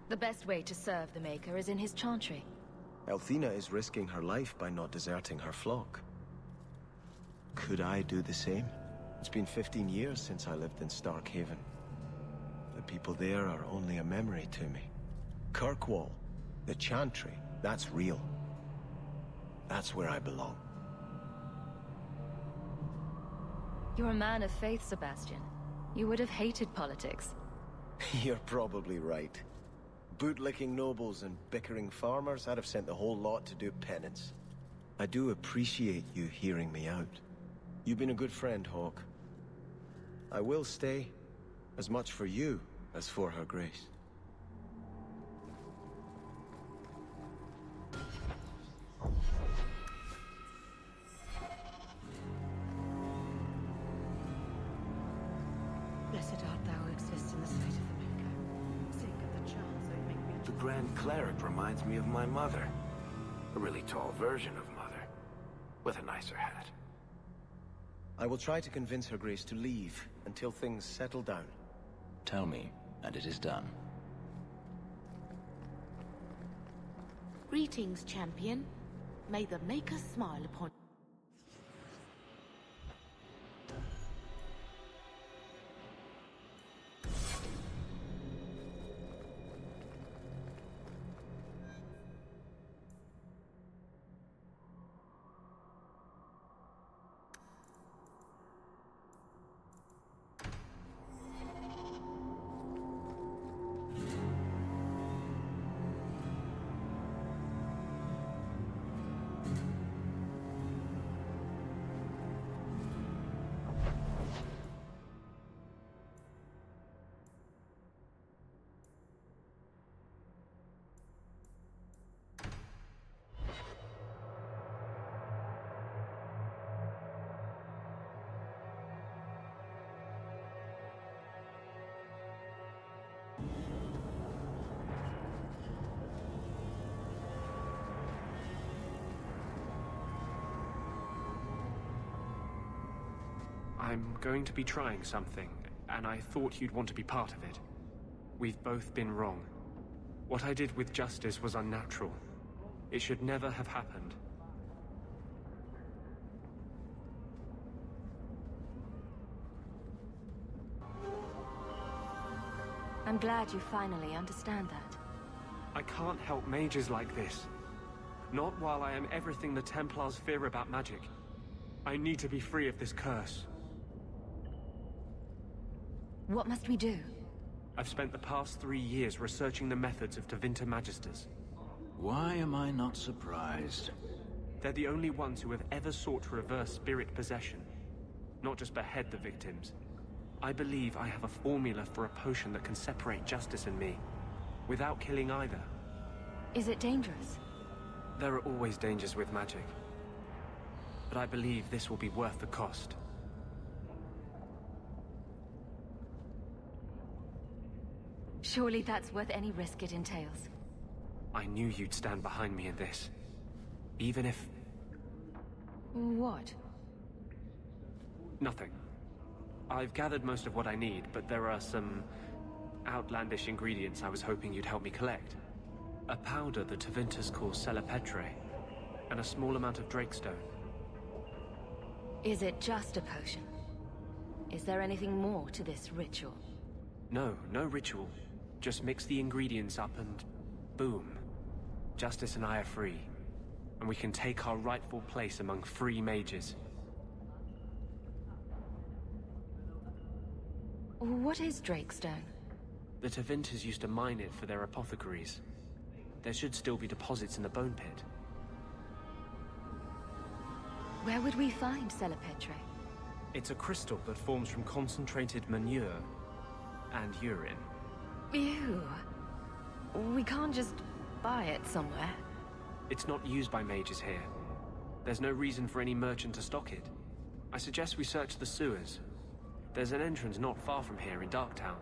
I: The best way to serve the Maker is in his chantry.
V: Elthina is risking her life by not deserting her flock. Could I do the same? It's been 15 years since I lived in Starkhaven. The people there are only a memory to me. Kirkwall, the Chantry, that's real. That's where I belong.
I: You're a man of faith, Sebastian. You would have hated politics.
V: You're probably right. Bootlicking nobles and bickering farmers, I'd have sent the whole lot to do penance. I do appreciate you hearing me out. You've been a good friend, Hawke. I will stay, as much for you as for her grace.
B: Blessed art thou who exists in the sight of the Maker. Sink of the chance I make me...
J: The Grand Cleric reminds me of my mother. A really tall version of Mother, with a nicer hat.
V: I will try to convince her grace to leave until things settle down.
R: Tell me, and it is done.
A: Greetings, champion. May the Maker smile upon you.
S: I'm going to be trying something, and I thought you'd want to be part of it. We've both been wrong. What I did with Justice was unnatural. It should never have happened.
I: I'm glad you finally understand that.
S: I can't help mages like this. Not while I am everything the Templars fear about magic. I need to be free of this curse.
I: What must we do?
S: I've spent the past 3 years researching the methods of Tevinter Magisters.
C: Why am I not surprised?
S: They're the only ones who have ever sought to reverse spirit possession, not just behead the victims. I believe I have a formula for a potion that can separate Justice and me, without killing either.
I: Is it dangerous?
S: There are always dangers with magic. But I believe this will be worth the cost.
I: Surely that's worth any risk it entails.
S: I knew you'd stand behind me in this. Even if...
I: What?
S: Nothing. I've gathered most of what I need, but there are some outlandish ingredients I was hoping you'd help me collect. A powder the Tevinters call Celepetre, and a small amount of Drakestone.
I: Is it just a potion? Is there anything more to this ritual?
S: No ritual. Just mix the ingredients up and... boom. Justice and I are free. And we can take our rightful place among free mages.
I: What is Drakestone?
S: The Tevinters used to mine it for their apothecaries. There should still be deposits in the Bone Pit.
I: Where would we find Celepetre?
S: It's a crystal that forms from concentrated manure and urine.
I: Ew. We can't just buy it somewhere.
S: It's not used by mages here. There's no reason for any merchant to stock it. I suggest we search the sewers. There's an entrance not far from here in Darktown.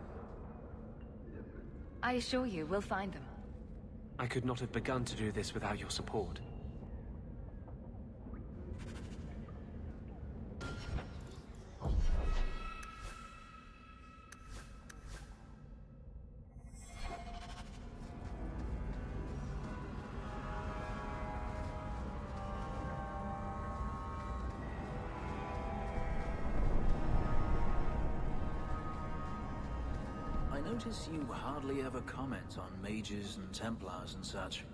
I: I assure you, we'll find them.
S: I could not have begun to do this without your support.
C: I notice you hardly ever comment on mages and Templars and such.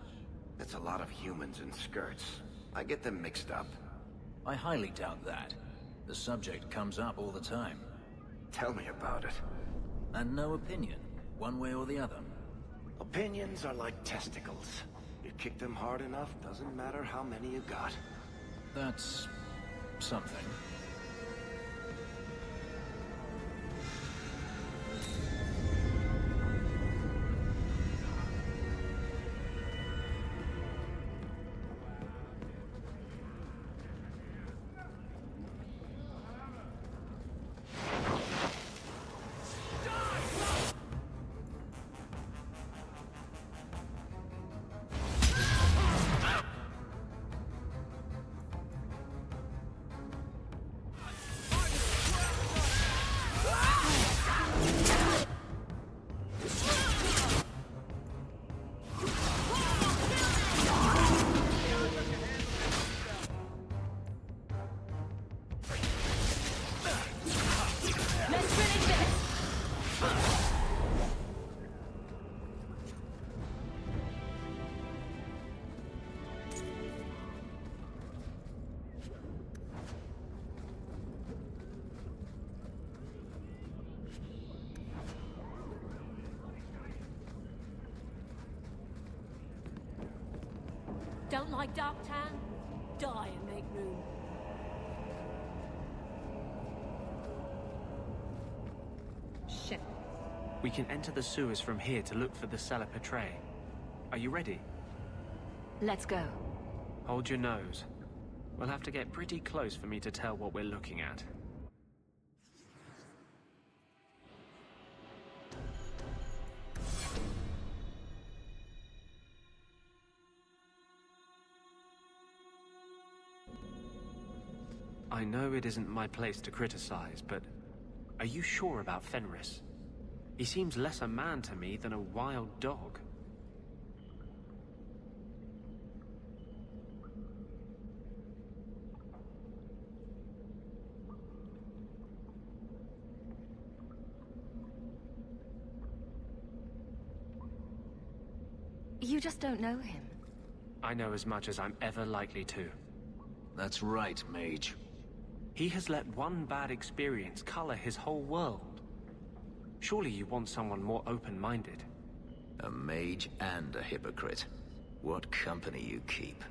J: It's a lot of humans in skirts. I get them mixed up.
C: I highly doubt that. The subject comes up all the time.
J: Tell me about it.
C: And no opinion, one way or the other.
J: Opinions are like testicles. You kick them hard enough, doesn't matter how many you got.
C: That's... something.
W: Don't like Darktown? Die and make room.
S: Shit. We can enter the sewers from here to look for the Celepetre. Are you ready?
I: Let's go.
S: Hold your nose. We'll have to get pretty close for me to tell what we're looking at. I know it isn't my place to criticize, but are you sure about Fenris? He seems less a man to me than a wild dog.
I: You just don't know him.
S: I know as much as I'm ever likely to.
C: That's right, Mage.
S: He has let one bad experience color his whole world. Surely you want someone more open-minded.
R: A mage and a hypocrite. What company you keep.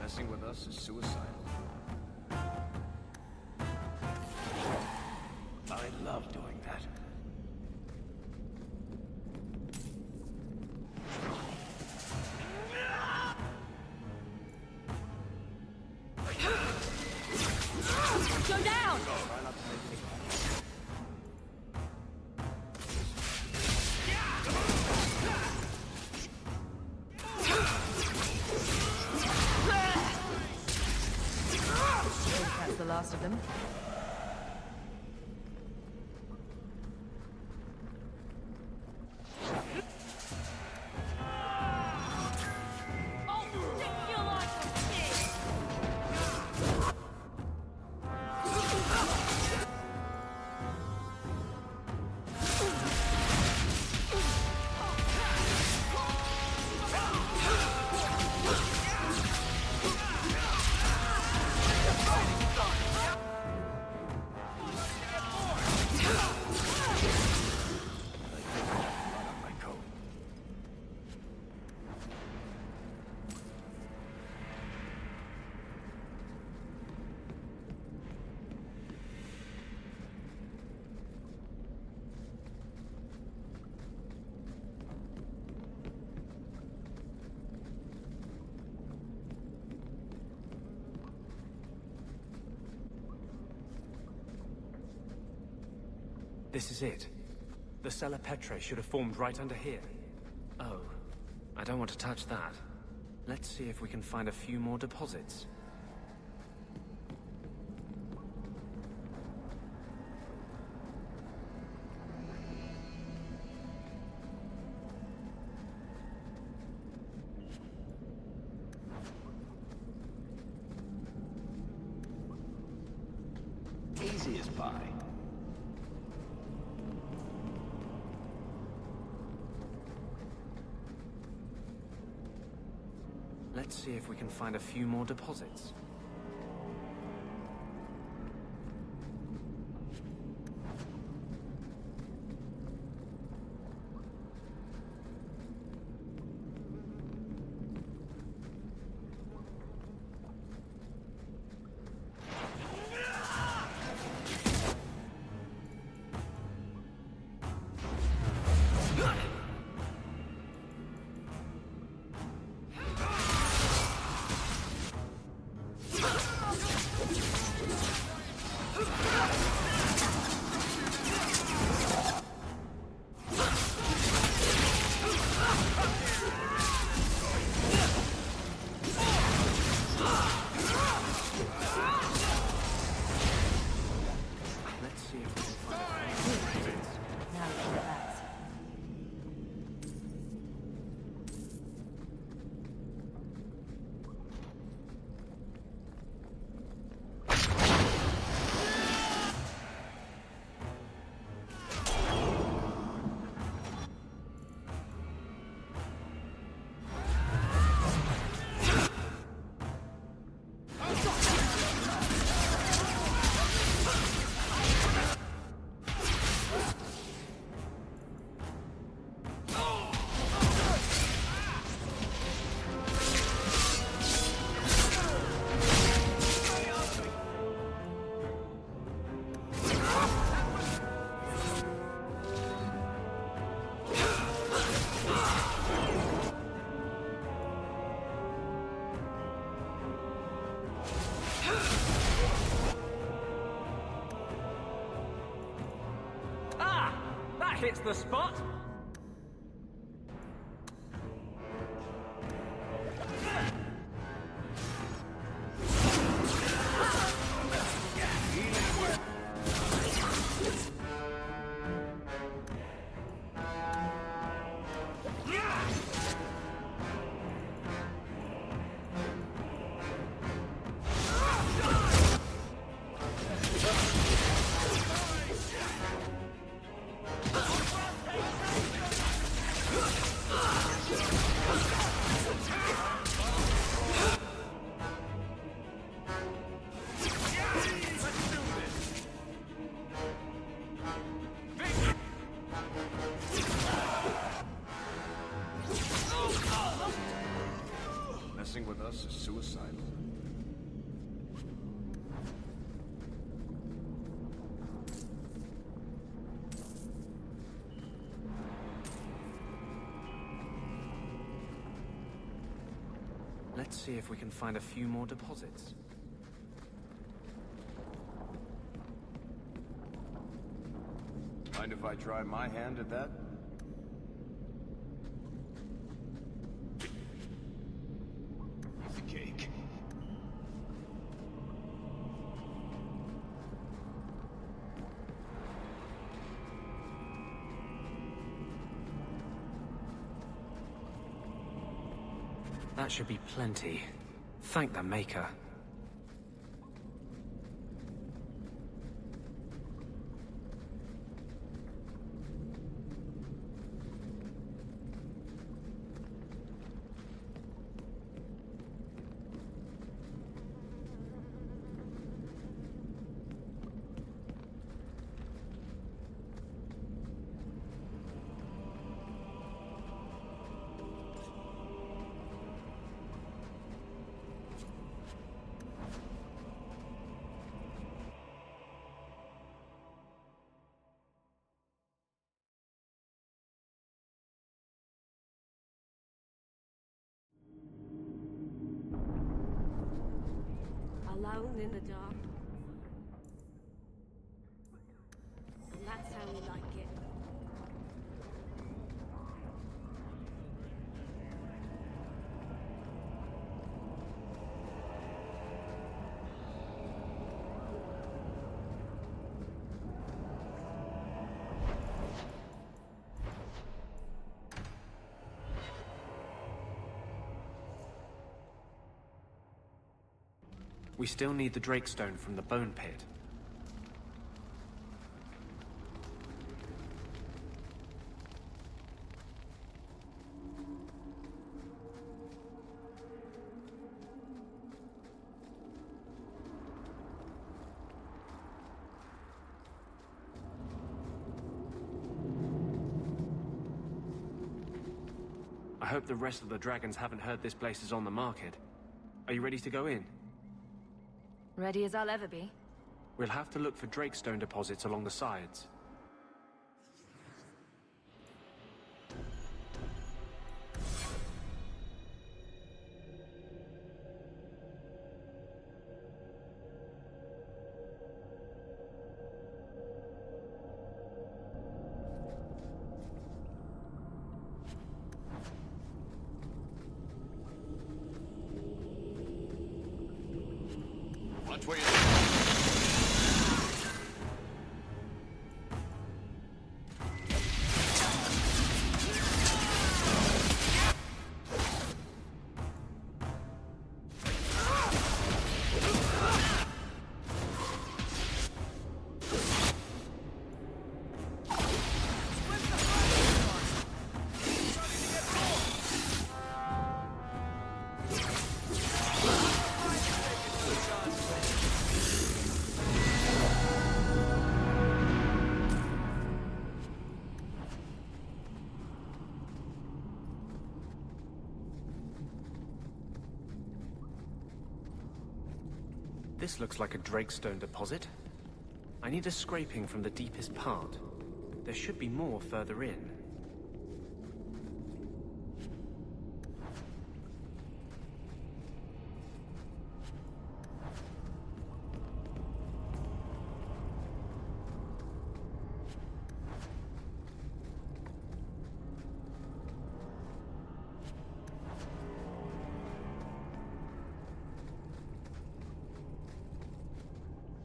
J: Messing with us is suicidal. I love doing that.
W: Go down!
B: That's the last of them.
S: This is it. The Cella Petrae should have formed right under here. Oh, I don't want to touch that. Let's see if we can find a few more deposits.
R: Easy as pie.
S: Let's see if we can find a few more deposits. hits the spot.
J: Messing with us is suicidal.
S: Let's see if we can find a few more deposits.
J: Mind if I try my hand at that? Piece of cake.
S: That should be plenty. Thank the Maker.
W: Alone in the dark. And that's how we like it.
S: We still need the Drakestone from the Bone Pit. I hope the rest of the dragons haven't heard this place is on the market. Are you ready to go in?
I: Ready as I'll ever be.
S: We'll have to look for Drakestone deposits along the sides.
G: Watch where you
S: This looks like a Drakestone deposit. I need a scraping from the deepest part. There should be more further in.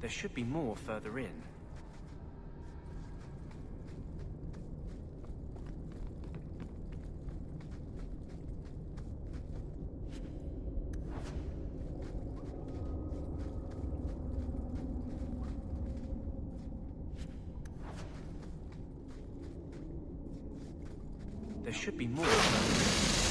S: There should be more further in. There should be more further in.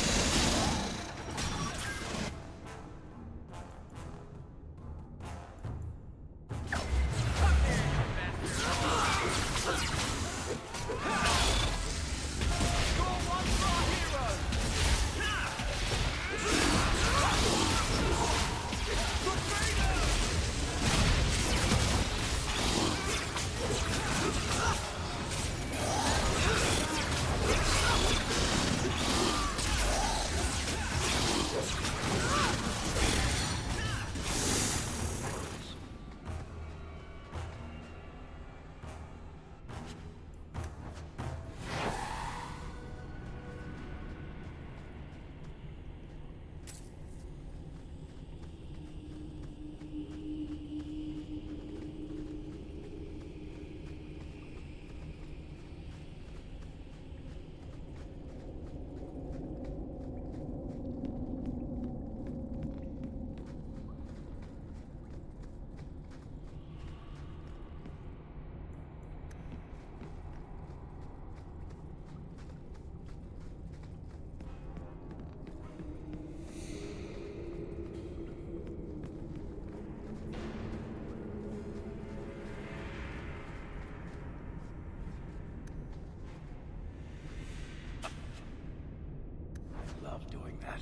J: Love doing that.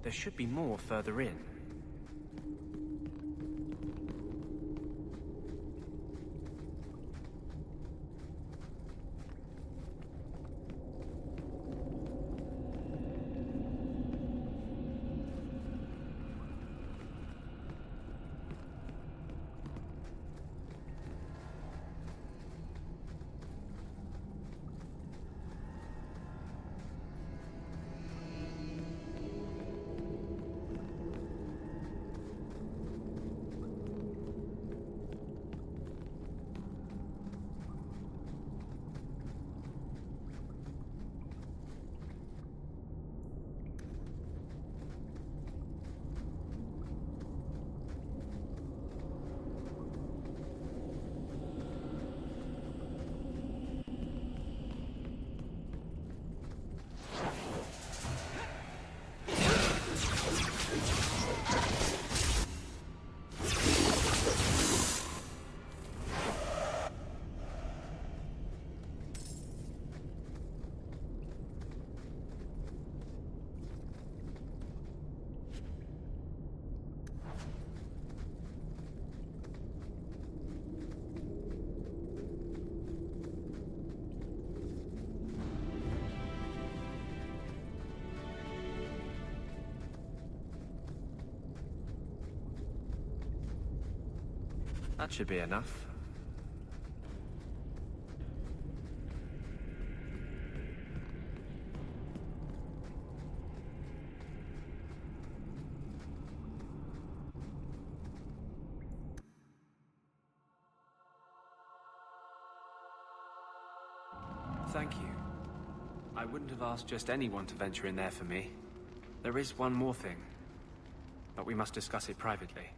S: There should be more further in. That should be enough. Thank you. I wouldn't have asked just anyone to venture in there for me. There is one more thing, but we must discuss it privately.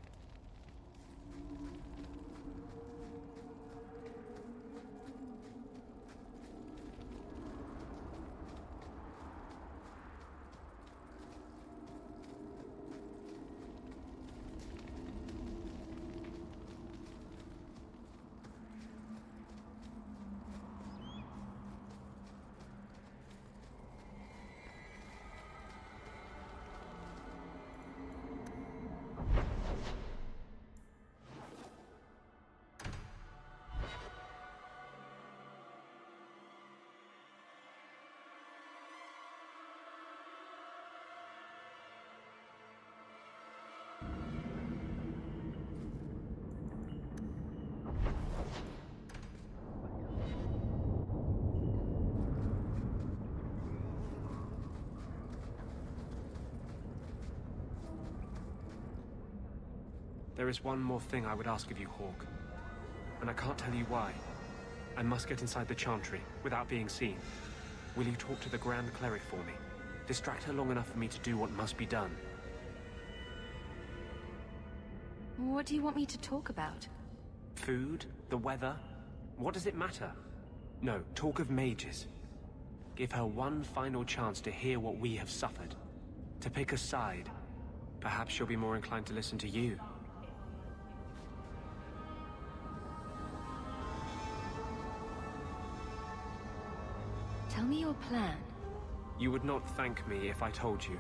S: There is one more thing I would ask of you, Hawke. And I can't tell you why. I must get inside the Chantry, without being seen. Will you talk to the Grand Cleric for me? Distract her long enough for me to do what must be done.
I: What do you want me to talk about?
S: Food? The weather? What does it matter? No, talk of mages. Give her one final chance to hear what we have suffered. To pick a side. Perhaps she'll be more inclined to listen to you.
I: Tell me your plan.
S: You would not thank me if I told you.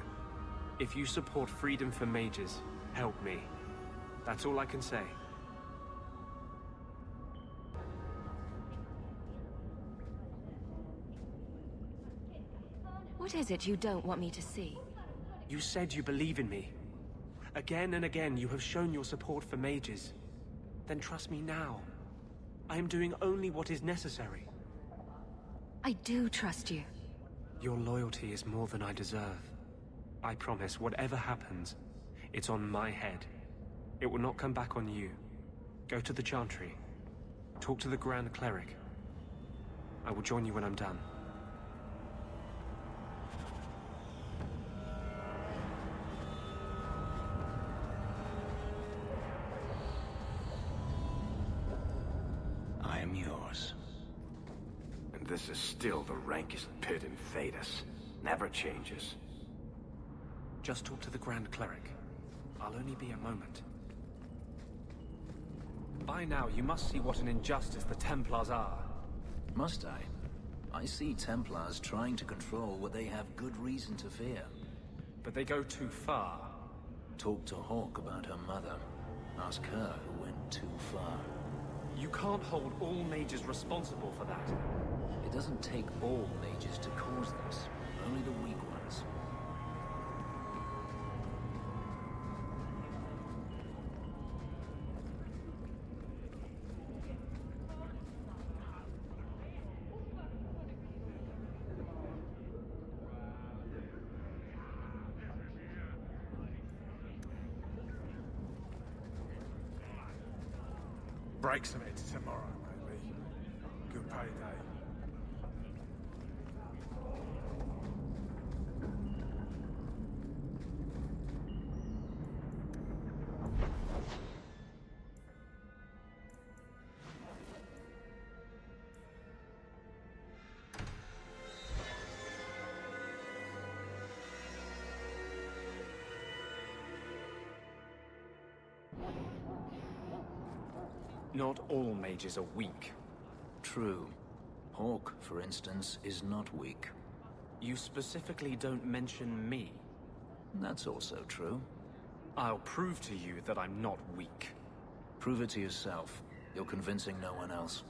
S: If you support freedom for mages, help me. That's all I can say.
I: What is it you don't want me to see?
S: You said you believe in me. Again and again you have shown your support for mages. Then trust me now. I am doing only what is necessary.
I: I do trust you.
S: Your loyalty is more than I deserve. I promise, whatever happens, it's on my head. It will not come back on you. Go to the Chantry. Talk to the Grand Cleric. I will join you when I'm done.
J: I am yours. And this is still the rankest pit in Thedas. Never changes.
S: Just talk to the Grand Cleric. I'll only be a moment. By now, you must see what an injustice the Templars are.
C: Must I? I see Templars trying to control what they have good reason to fear.
S: But they go too far.
C: Talk to Hawke about her mother. Ask her who went too far.
S: You can't hold all mages responsible for that.
C: It doesn't take all mages to cause this. Only the weak ones.
K: Break some heads tomorrow, maybe. Good payday.
S: Not all mages are weak.
C: True. Hawke, for instance, is not weak.
S: You specifically don't mention me.
C: That's also true.
S: I'll prove to you that I'm not weak.
C: Prove it to yourself. You're convincing no one else.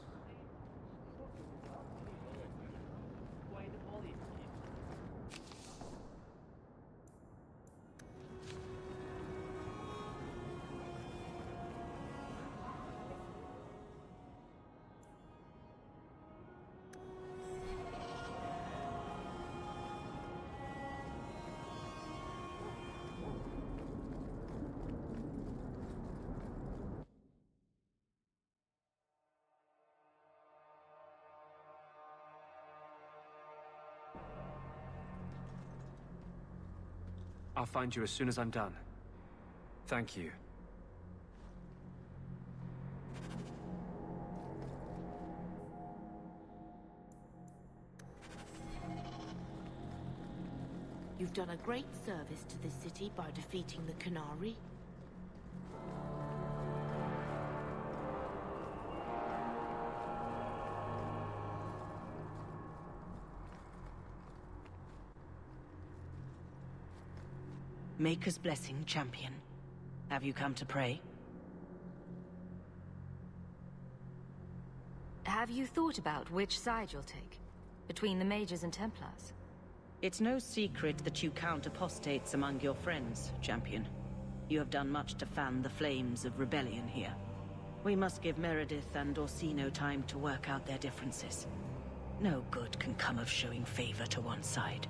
S: I'll find you as soon as I'm done. Thank you.
A: You've done a great service to this city by defeating the Qunari.
D: Maker's blessing, champion. Have you come to pray?
L: Have you thought about which side you'll take? Between the Mages and Templars?
D: It's no secret that you count apostates among your friends, champion. You have done much to fan the flames of rebellion here. We must give Meredith and Orsino time to work out their differences. No good can come of showing favor to one side.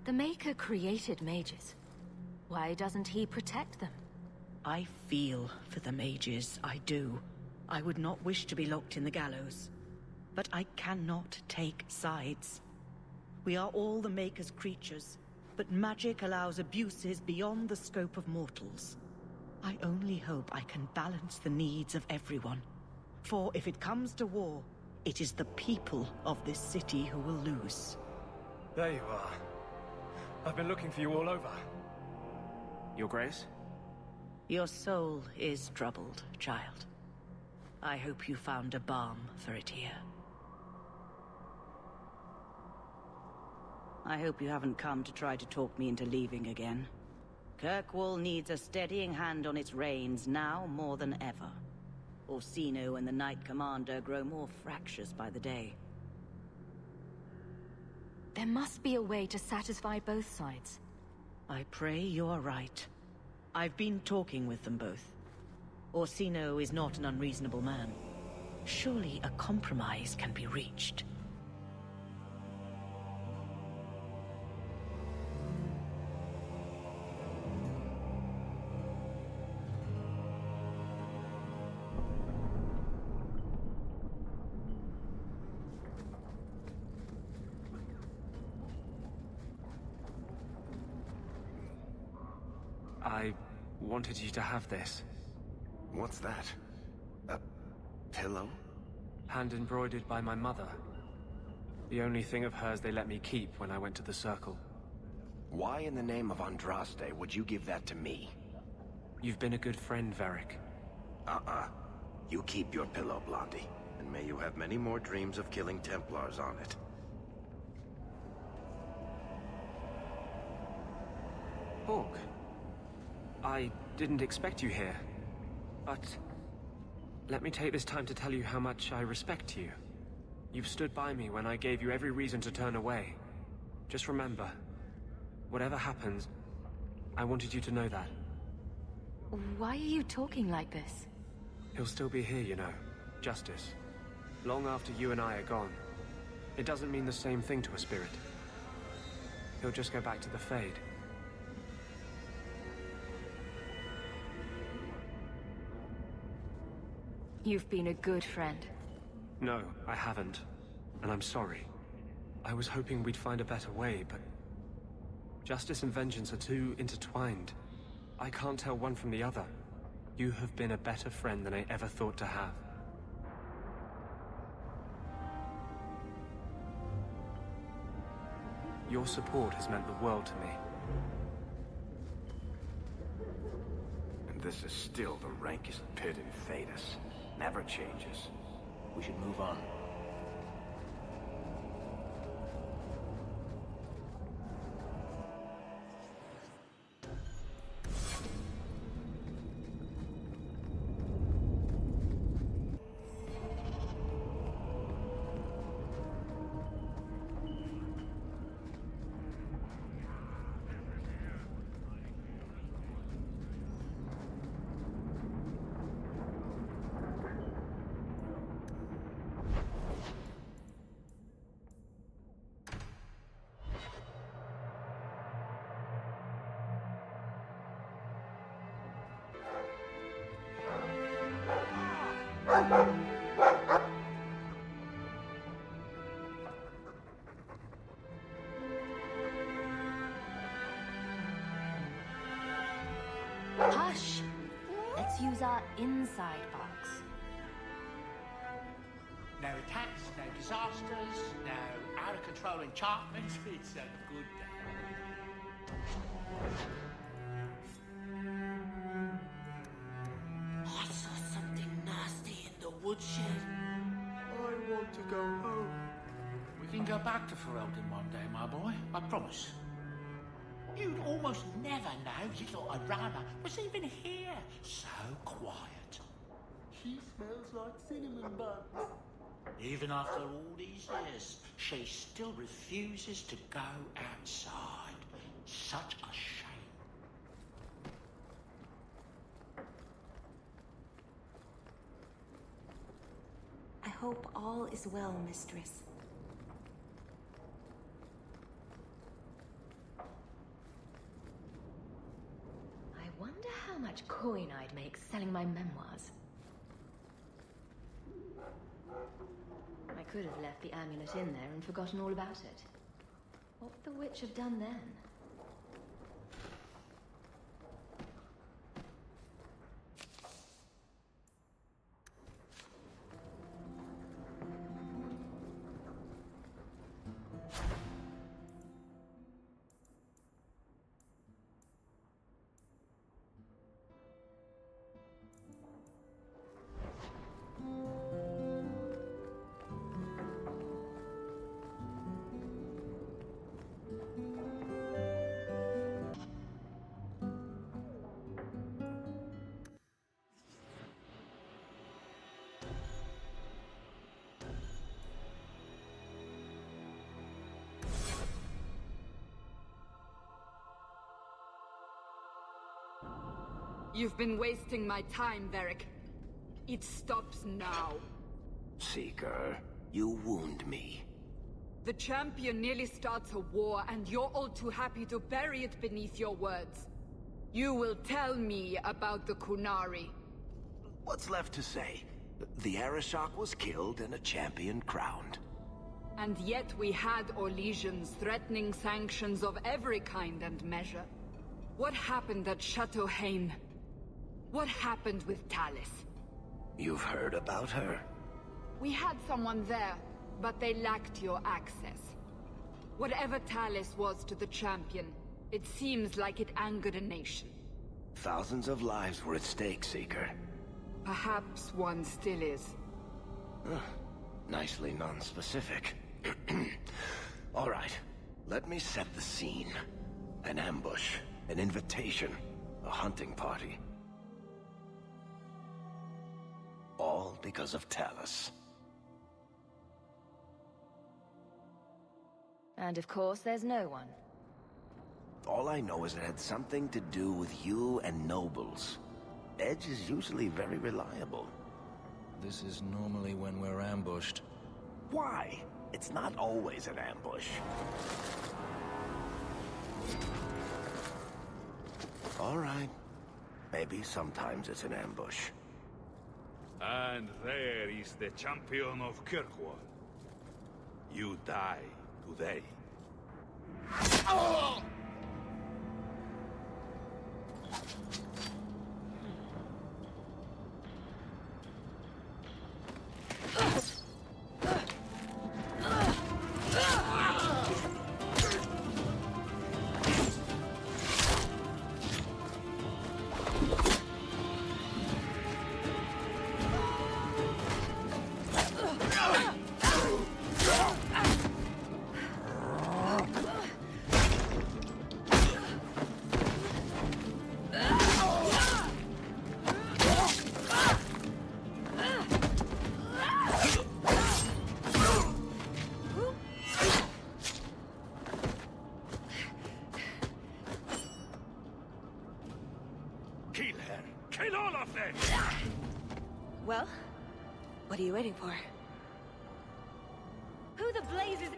L: The Maker created mages. Why doesn't he protect them?
D: I feel for the mages, I do. I would not wish to be locked in the gallows. But I cannot take sides. We are all the Maker's creatures, but magic allows abuses beyond the scope of mortals. I only hope I can balance the needs of everyone. For if it comes to war, it is the people of this city who will lose.
K: There you are. I've been looking for you all over.
S: Your Grace?
D: Your soul is troubled, child. I hope you found a balm for it here. I hope you haven't come to try to talk me into leaving again. Kirkwall needs a steadying hand on its reins now more than ever. Orsino and the Knight Commander grow more fractious by the day.
L: There must be a way to satisfy both sides.
D: I pray you're right. I've been talking with them both. Orsino is not an unreasonable man. Surely a compromise can be reached.
S: I wanted you to have this.
J: What's that? A pillow?
S: Hand-embroidered by my mother. The only thing of hers they let me keep when I went to the Circle.
J: Why in the name of Andraste would you give that to me?
S: You've been a good friend, Varric.
J: You keep your pillow, Blondie. And may you have many more dreams of killing Templars on it.
S: Hawke. I didn't expect you here. But let me take this time to tell you how much I respect you. You've stood by me when I gave you every reason to turn away. Just remember, whatever happens, I wanted you to know that.
L: Why are you talking like this?
S: He'll still be here, you know. Justice. Long after you and I are gone. It doesn't mean the same thing to a spirit. He'll just go back to the Fade.
L: You've been a good friend.
S: No, I haven't. And I'm sorry. I was hoping we'd find a better way, but... Justice and vengeance are too intertwined. I can't tell one from the other. You have been a better friend than I ever thought to have. Your support has meant the world to me.
J: And this is still the rankest pit in Thedas. Never changes. We should move on.
F: No attacks, no disasters, no out-of-control enchantments. It's a good day.
A: I saw something nasty in the woodshed.
F: I want to go home. We can go back to Ferelden one day, my boy. I promise. You'd almost never know little Arana was even here. So quiet. She smells like cinnamon buns. Even after all these years, she still refuses to go outside. Such a shame.
L: I hope all is well, mistress.
W: I wonder how much coin I'd make selling my memoirs. I could have left the amulet in there and forgotten all about it. What would the witch have done then?
E: You've been wasting my time, Varric. It stops now.
J: Seeker, you wound me.
E: The champion nearly starts a war, and you're all too happy to bury it beneath your words. You will tell me about the Qunari.
J: What's left to say? The Arishok was killed and a champion crowned.
E: And yet we had Orlesians threatening sanctions of every kind and measure. What happened at Chateau Hain? What happened with Talis?
J: You've heard about her?
E: We had someone there, but they lacked your access. Whatever Talis was to the champion, it seems like it angered a nation.
J: Thousands of lives were at stake, Seeker.
E: Perhaps one still is.
J: Nicely non-specific. All right, let me set the scene. An ambush, an invitation, a hunting party. All because of Talis.
W: And of course, there's no one.
J: All I know is it had something to do with you and nobles. Edge is usually very reliable.
C: This is normally when we're ambushed.
J: Why? It's not always an ambush. All right. Maybe sometimes it's an ambush.
M: And there is the champion of Kirkwall. You die today.
J: Oh!
L: Well, what are you waiting for?
W: Who the blazes...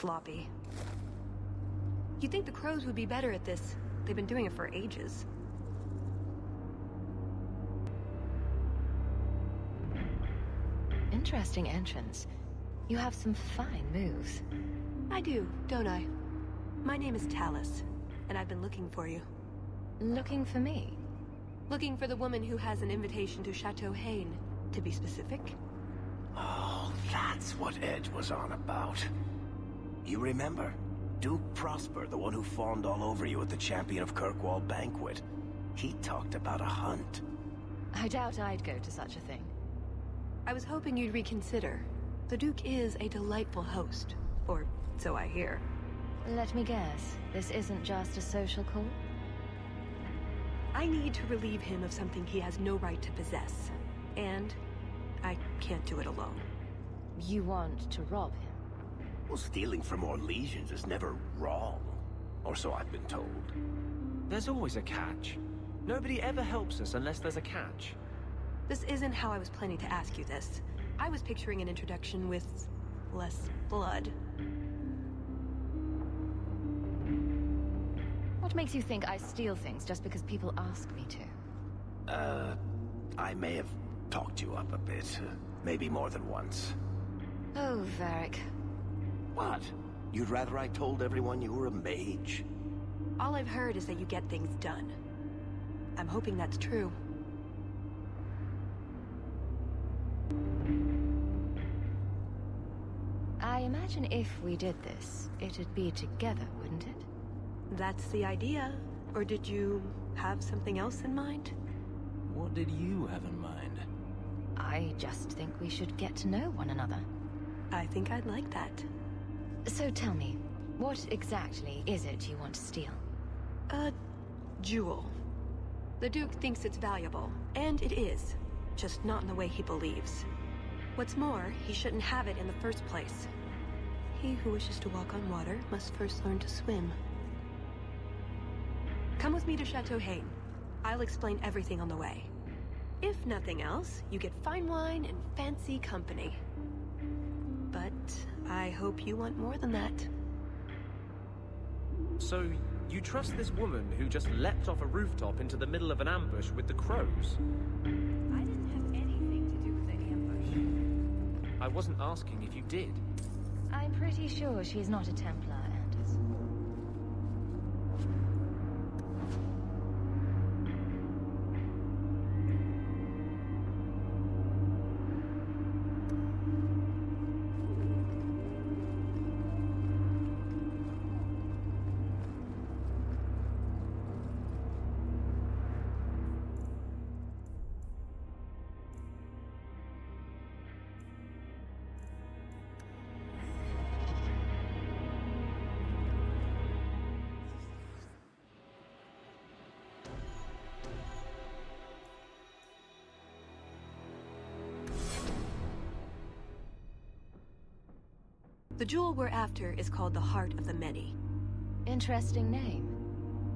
N: sloppy. You'd think the Crows would be better at this. They've been doing it for ages.
I: Interesting entrance. You have some fine moves.
N: I do, don't I? My name is Talus, and I've been looking for you.
I: Looking for me?
N: Looking for the woman who has an invitation to Chateau Hain, to be specific.
J: Oh, that's what Edge was on about. You remember? Duke Prosper, the one who fawned all over you at the Champion of Kirkwall banquet. He talked about a hunt.
I: I doubt I'd go to such a thing.
N: I was hoping you'd reconsider. The Duke is a delightful host. Or so I hear.
I: Let me guess, this isn't just a social call?
N: I need to relieve him of something he has no right to possess. And I can't do it alone.
I: You want to rob him?
J: Well, stealing from Orlesians is never wrong. Or so I've been told.
S: There's always a catch. Nobody ever helps us unless there's a catch.
N: This isn't how I was planning to ask you this. I was picturing an introduction with less blood.
I: What makes you think I steal things just because people ask me to?
J: I may have talked you up a bit. Maybe more than once.
I: Oh, Varric.
J: What? You'd rather I told everyone you were a mage?
N: All I've heard is that you get things done. I'm hoping that's true.
I: I imagine if we did this, it'd be together, wouldn't it?
N: That's the idea. Or did you have something else in mind?
C: What did you have in mind?
I: I just think we should get to know one another.
N: I think I'd like that.
I: So tell me, what exactly is it you want to steal?
N: A jewel. The Duke thinks it's valuable, and it is. Just not in the way he believes. What's more, he shouldn't have it in the first place. He who wishes to walk on water must first learn to swim. Come with me to Chateau Hain. I'll explain everything on the way. If nothing else, you get fine wine and fancy company. But I hope you want more than that.
S: So, you trust this woman who just leapt off a rooftop into the middle of an ambush with the Crows?
N: I didn't have anything to do with the ambush.
S: I wasn't asking if you did.
I: I'm pretty sure she's not a Templar, Anders.
N: The jewel we're after is called the Heart of the Many.
I: Interesting name.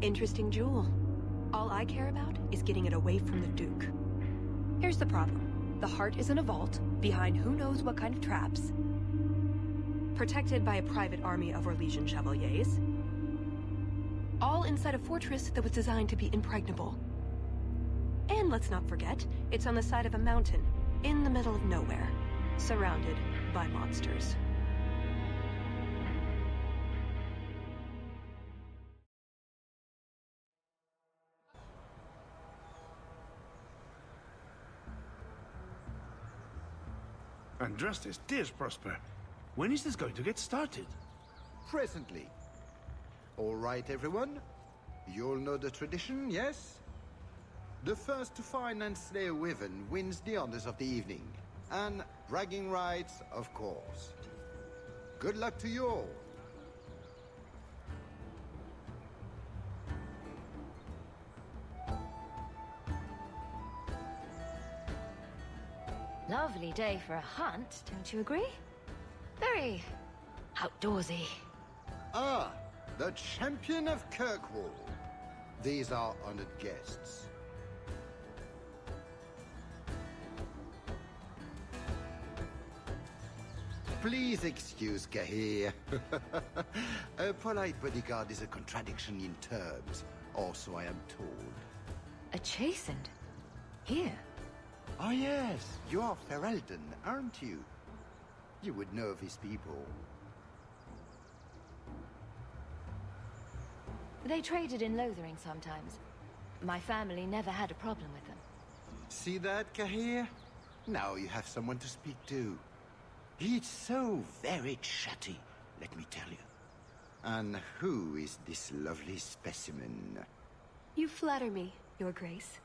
N: Interesting jewel. All I care about is getting it away from the Duke. Here's the problem. The heart is in a vault, behind who knows what kind of traps. Protected by a private army of Orlesian chevaliers. All inside a fortress that was designed to be impregnable. And let's not forget, it's on the side of a mountain, in the middle of nowhere, surrounded by monsters.
F: Andrastes, dears Prosper, when is this going to get started?
O: Presently. All right, everyone. You'll know the tradition, yes? The first to find and slay a wyvern wins the honors of the evening. And bragging rights, of course. Good luck to you all.
I: Lovely day for a hunt, don't you agree? Very outdoorsy.
O: Ah, the Champion of Kirkwall. These are honored guests. Please excuse Cahir. A polite bodyguard is a contradiction in terms, or so I am told.
L: A chastened? Here?
O: Oh yes, you are Ferelden, aren't you? You would know of his people.
L: They traded in Lothering sometimes. My family never had a problem with them.
O: See that, Cahir? Now you have someone to speak to. It's so very chatty, let me tell you. And who is this lovely specimen?
N: You flatter me, Your Grace.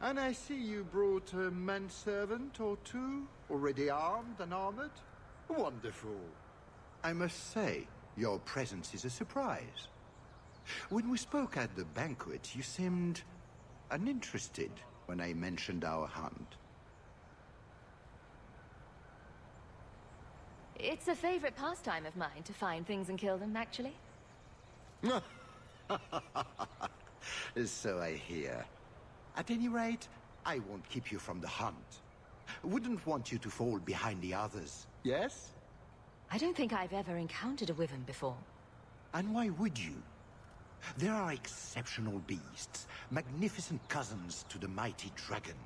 O: And I see you brought a manservant or two, already armed and armored. Wonderful. I must say, your presence is a surprise. When we spoke at the banquet, you seemed uninterested when I mentioned our hunt.
L: It's a favorite pastime of mine to find things and kill them, actually.
O: So I hear. At any rate, I won't keep you from the hunt. Wouldn't want you to fall behind the others, yes?
L: I don't think I've ever encountered a wyvern before.
O: And why would you? There are exceptional beasts, magnificent cousins to the mighty dragon.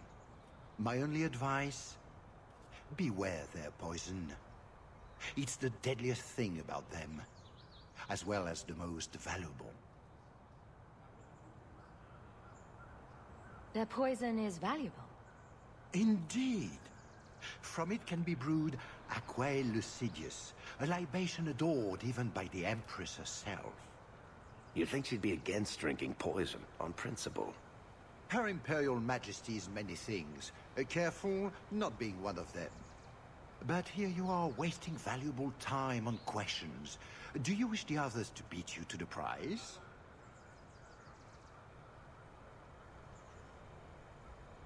O: My only advice? Beware their poison. It's the deadliest thing about them, as well as the most valuable.
L: Their poison is valuable.
O: Indeed. From it can be brewed Aquae Lucidius, a libation adored even by the Empress herself.
J: You'd think she'd be against drinking poison, on principle.
O: Her Imperial Majesty's many things. Careful not being one of them. But here you are wasting valuable time on questions. Do you wish the others to beat you to the prize?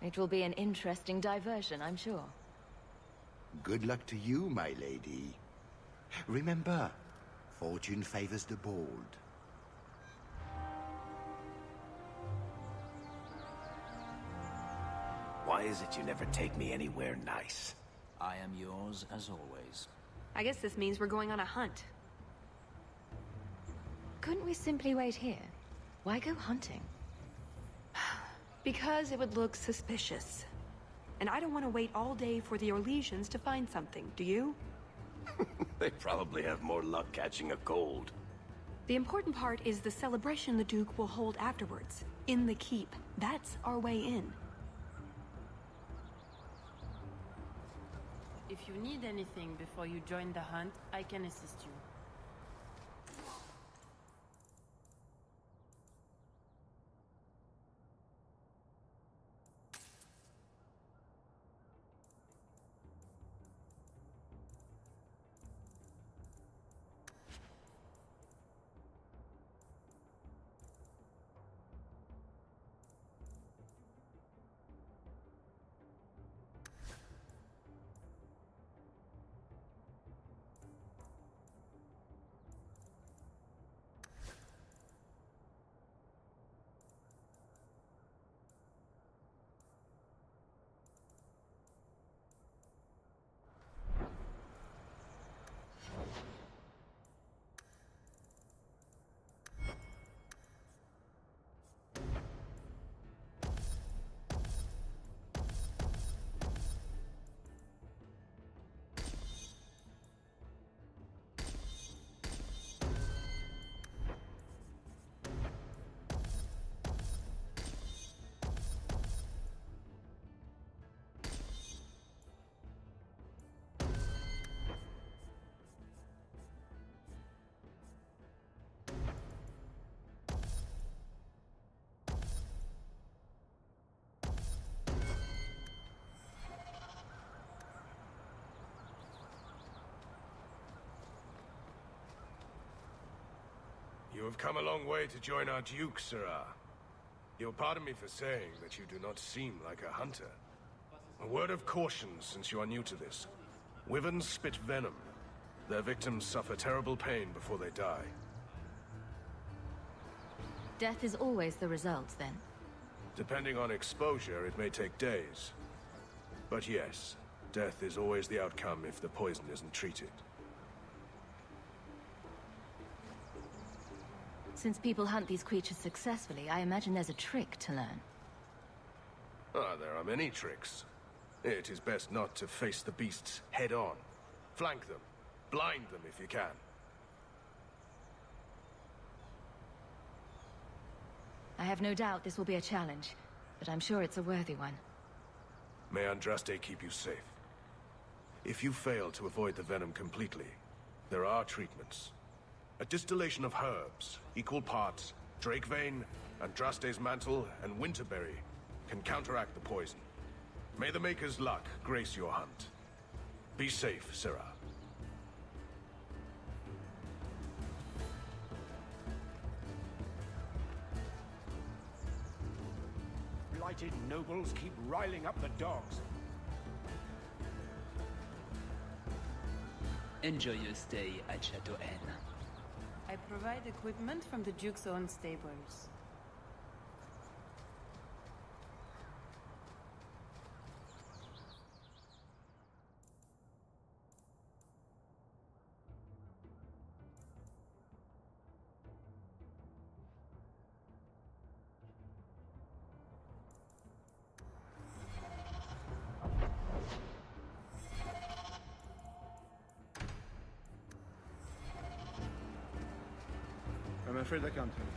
L: It will be an interesting diversion, I'm sure.
O: Good luck to you, my lady. Remember, fortune favors the bold.
J: Why is it you never take me anywhere nice?
C: I am yours as always.
N: I guess this means we're going on a hunt.
L: Couldn't we simply wait here? Why go hunting?
N: Because it would look suspicious. And I don't want to wait all day for the Orlesians to find something, do you?
J: They probably have more luck catching a cold.
N: The important part is the celebration the Duke will hold afterwards. In the keep. That's our way in.
B: If you need anything before you join the hunt, I can assist you.
K: You have come a long way to join our Duke, Sirrah. You'll pardon me for saying that you do not seem like a hunter. A word of caution since you are new to this. Wyverns spit venom. Their victims suffer terrible pain before they die.
L: Death is always the result, then?
K: Depending on exposure, it may take days. But yes, death is always the outcome if the poison isn't treated.
L: Since people hunt these creatures successfully, I imagine there's a trick to learn.
K: Ah, there are many tricks. It is best not to face the beasts head-on. Flank them. Blind them if you can.
L: I have no doubt this will be a challenge, but I'm sure it's a worthy one.
K: May Andraste keep you safe. If you fail to avoid the venom completely, there are treatments. A distillation of herbs, equal parts, Drakevein, Andraste's mantle, and Winterberry can counteract the poison. May the Maker's luck grace your hunt. Be safe, Sirrah.
P: Blighted nobles keep riling up the dogs.
T: Enjoy your stay at Chateau N.
U: I provide equipment from the Duke's own stables.
G: I'm afraid I can't help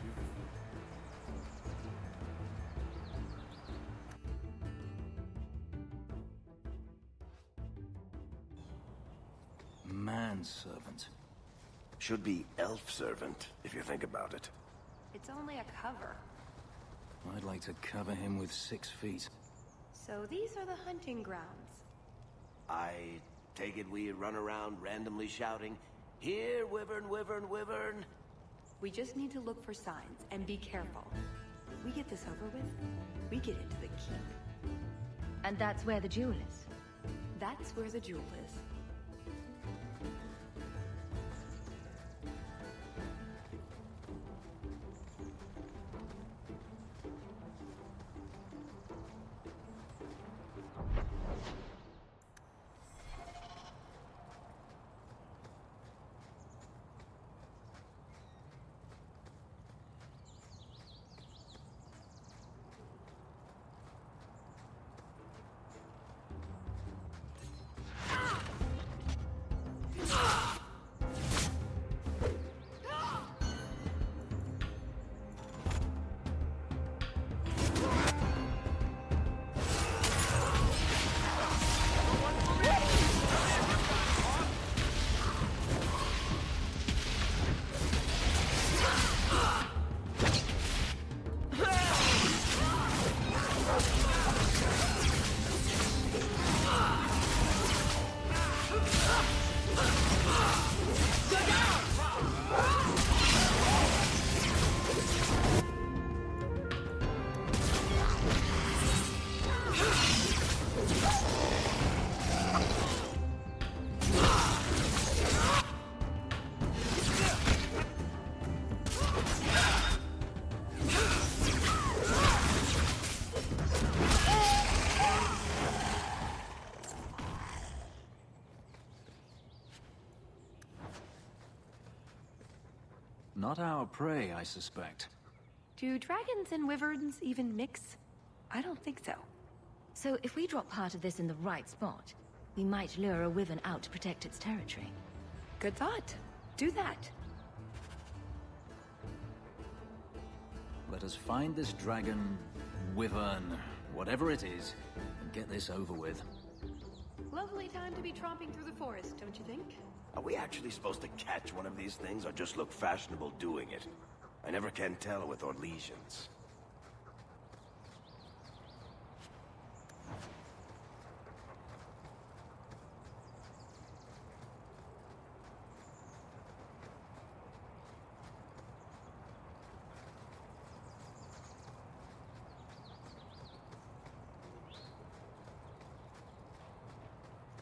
G: you.
J: Manservant. Should be elf servant, if you think about it.
N: It's only a cover.
C: I'd like to cover him with 6 feet.
N: So these are the hunting grounds.
J: I take it we run around randomly shouting, "Here, Wyvern, Wyvern, Wyvern!"
N: We just need to look for signs and be careful. We get this over with, we get into the keep.
L: And that's where the jewel is?
N: That's where the jewel is.
C: Not our prey, I suspect.
N: Do dragons and wyverns even mix? I don't think so.
L: So if we drop part of this in the right spot, we might lure a wyvern out to protect its territory.
N: Good thought. Do that.
C: Let us find this dragon, wyvern, whatever it is, and get this over with.
N: Lovely time to be tromping through the forest, don't you think?
J: Are we actually supposed to catch one of these things or just look fashionable doing it? I never can tell with Orlesians.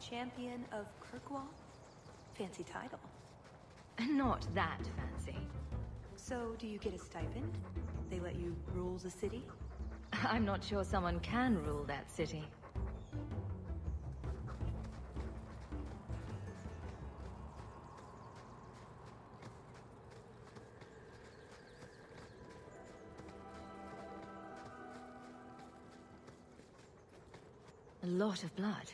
N: Champion of Kirkwall? Fancy title.
L: Not that fancy.
N: So, do you get a stipend? They let you rule the city?
L: I'm not sure someone can rule that city. A lot of blood.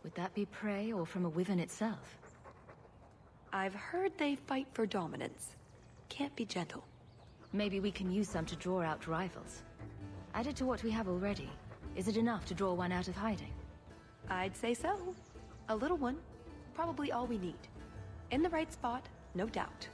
L: Would that be prey or from a wyvern itself?
N: I've heard they fight for dominance. Can't be gentle.
L: Maybe we can use some to draw out rivals. Added to what we have already, is it enough to draw one out of hiding?
N: I'd say so. A little one. Probably all we need. In the right spot, no doubt.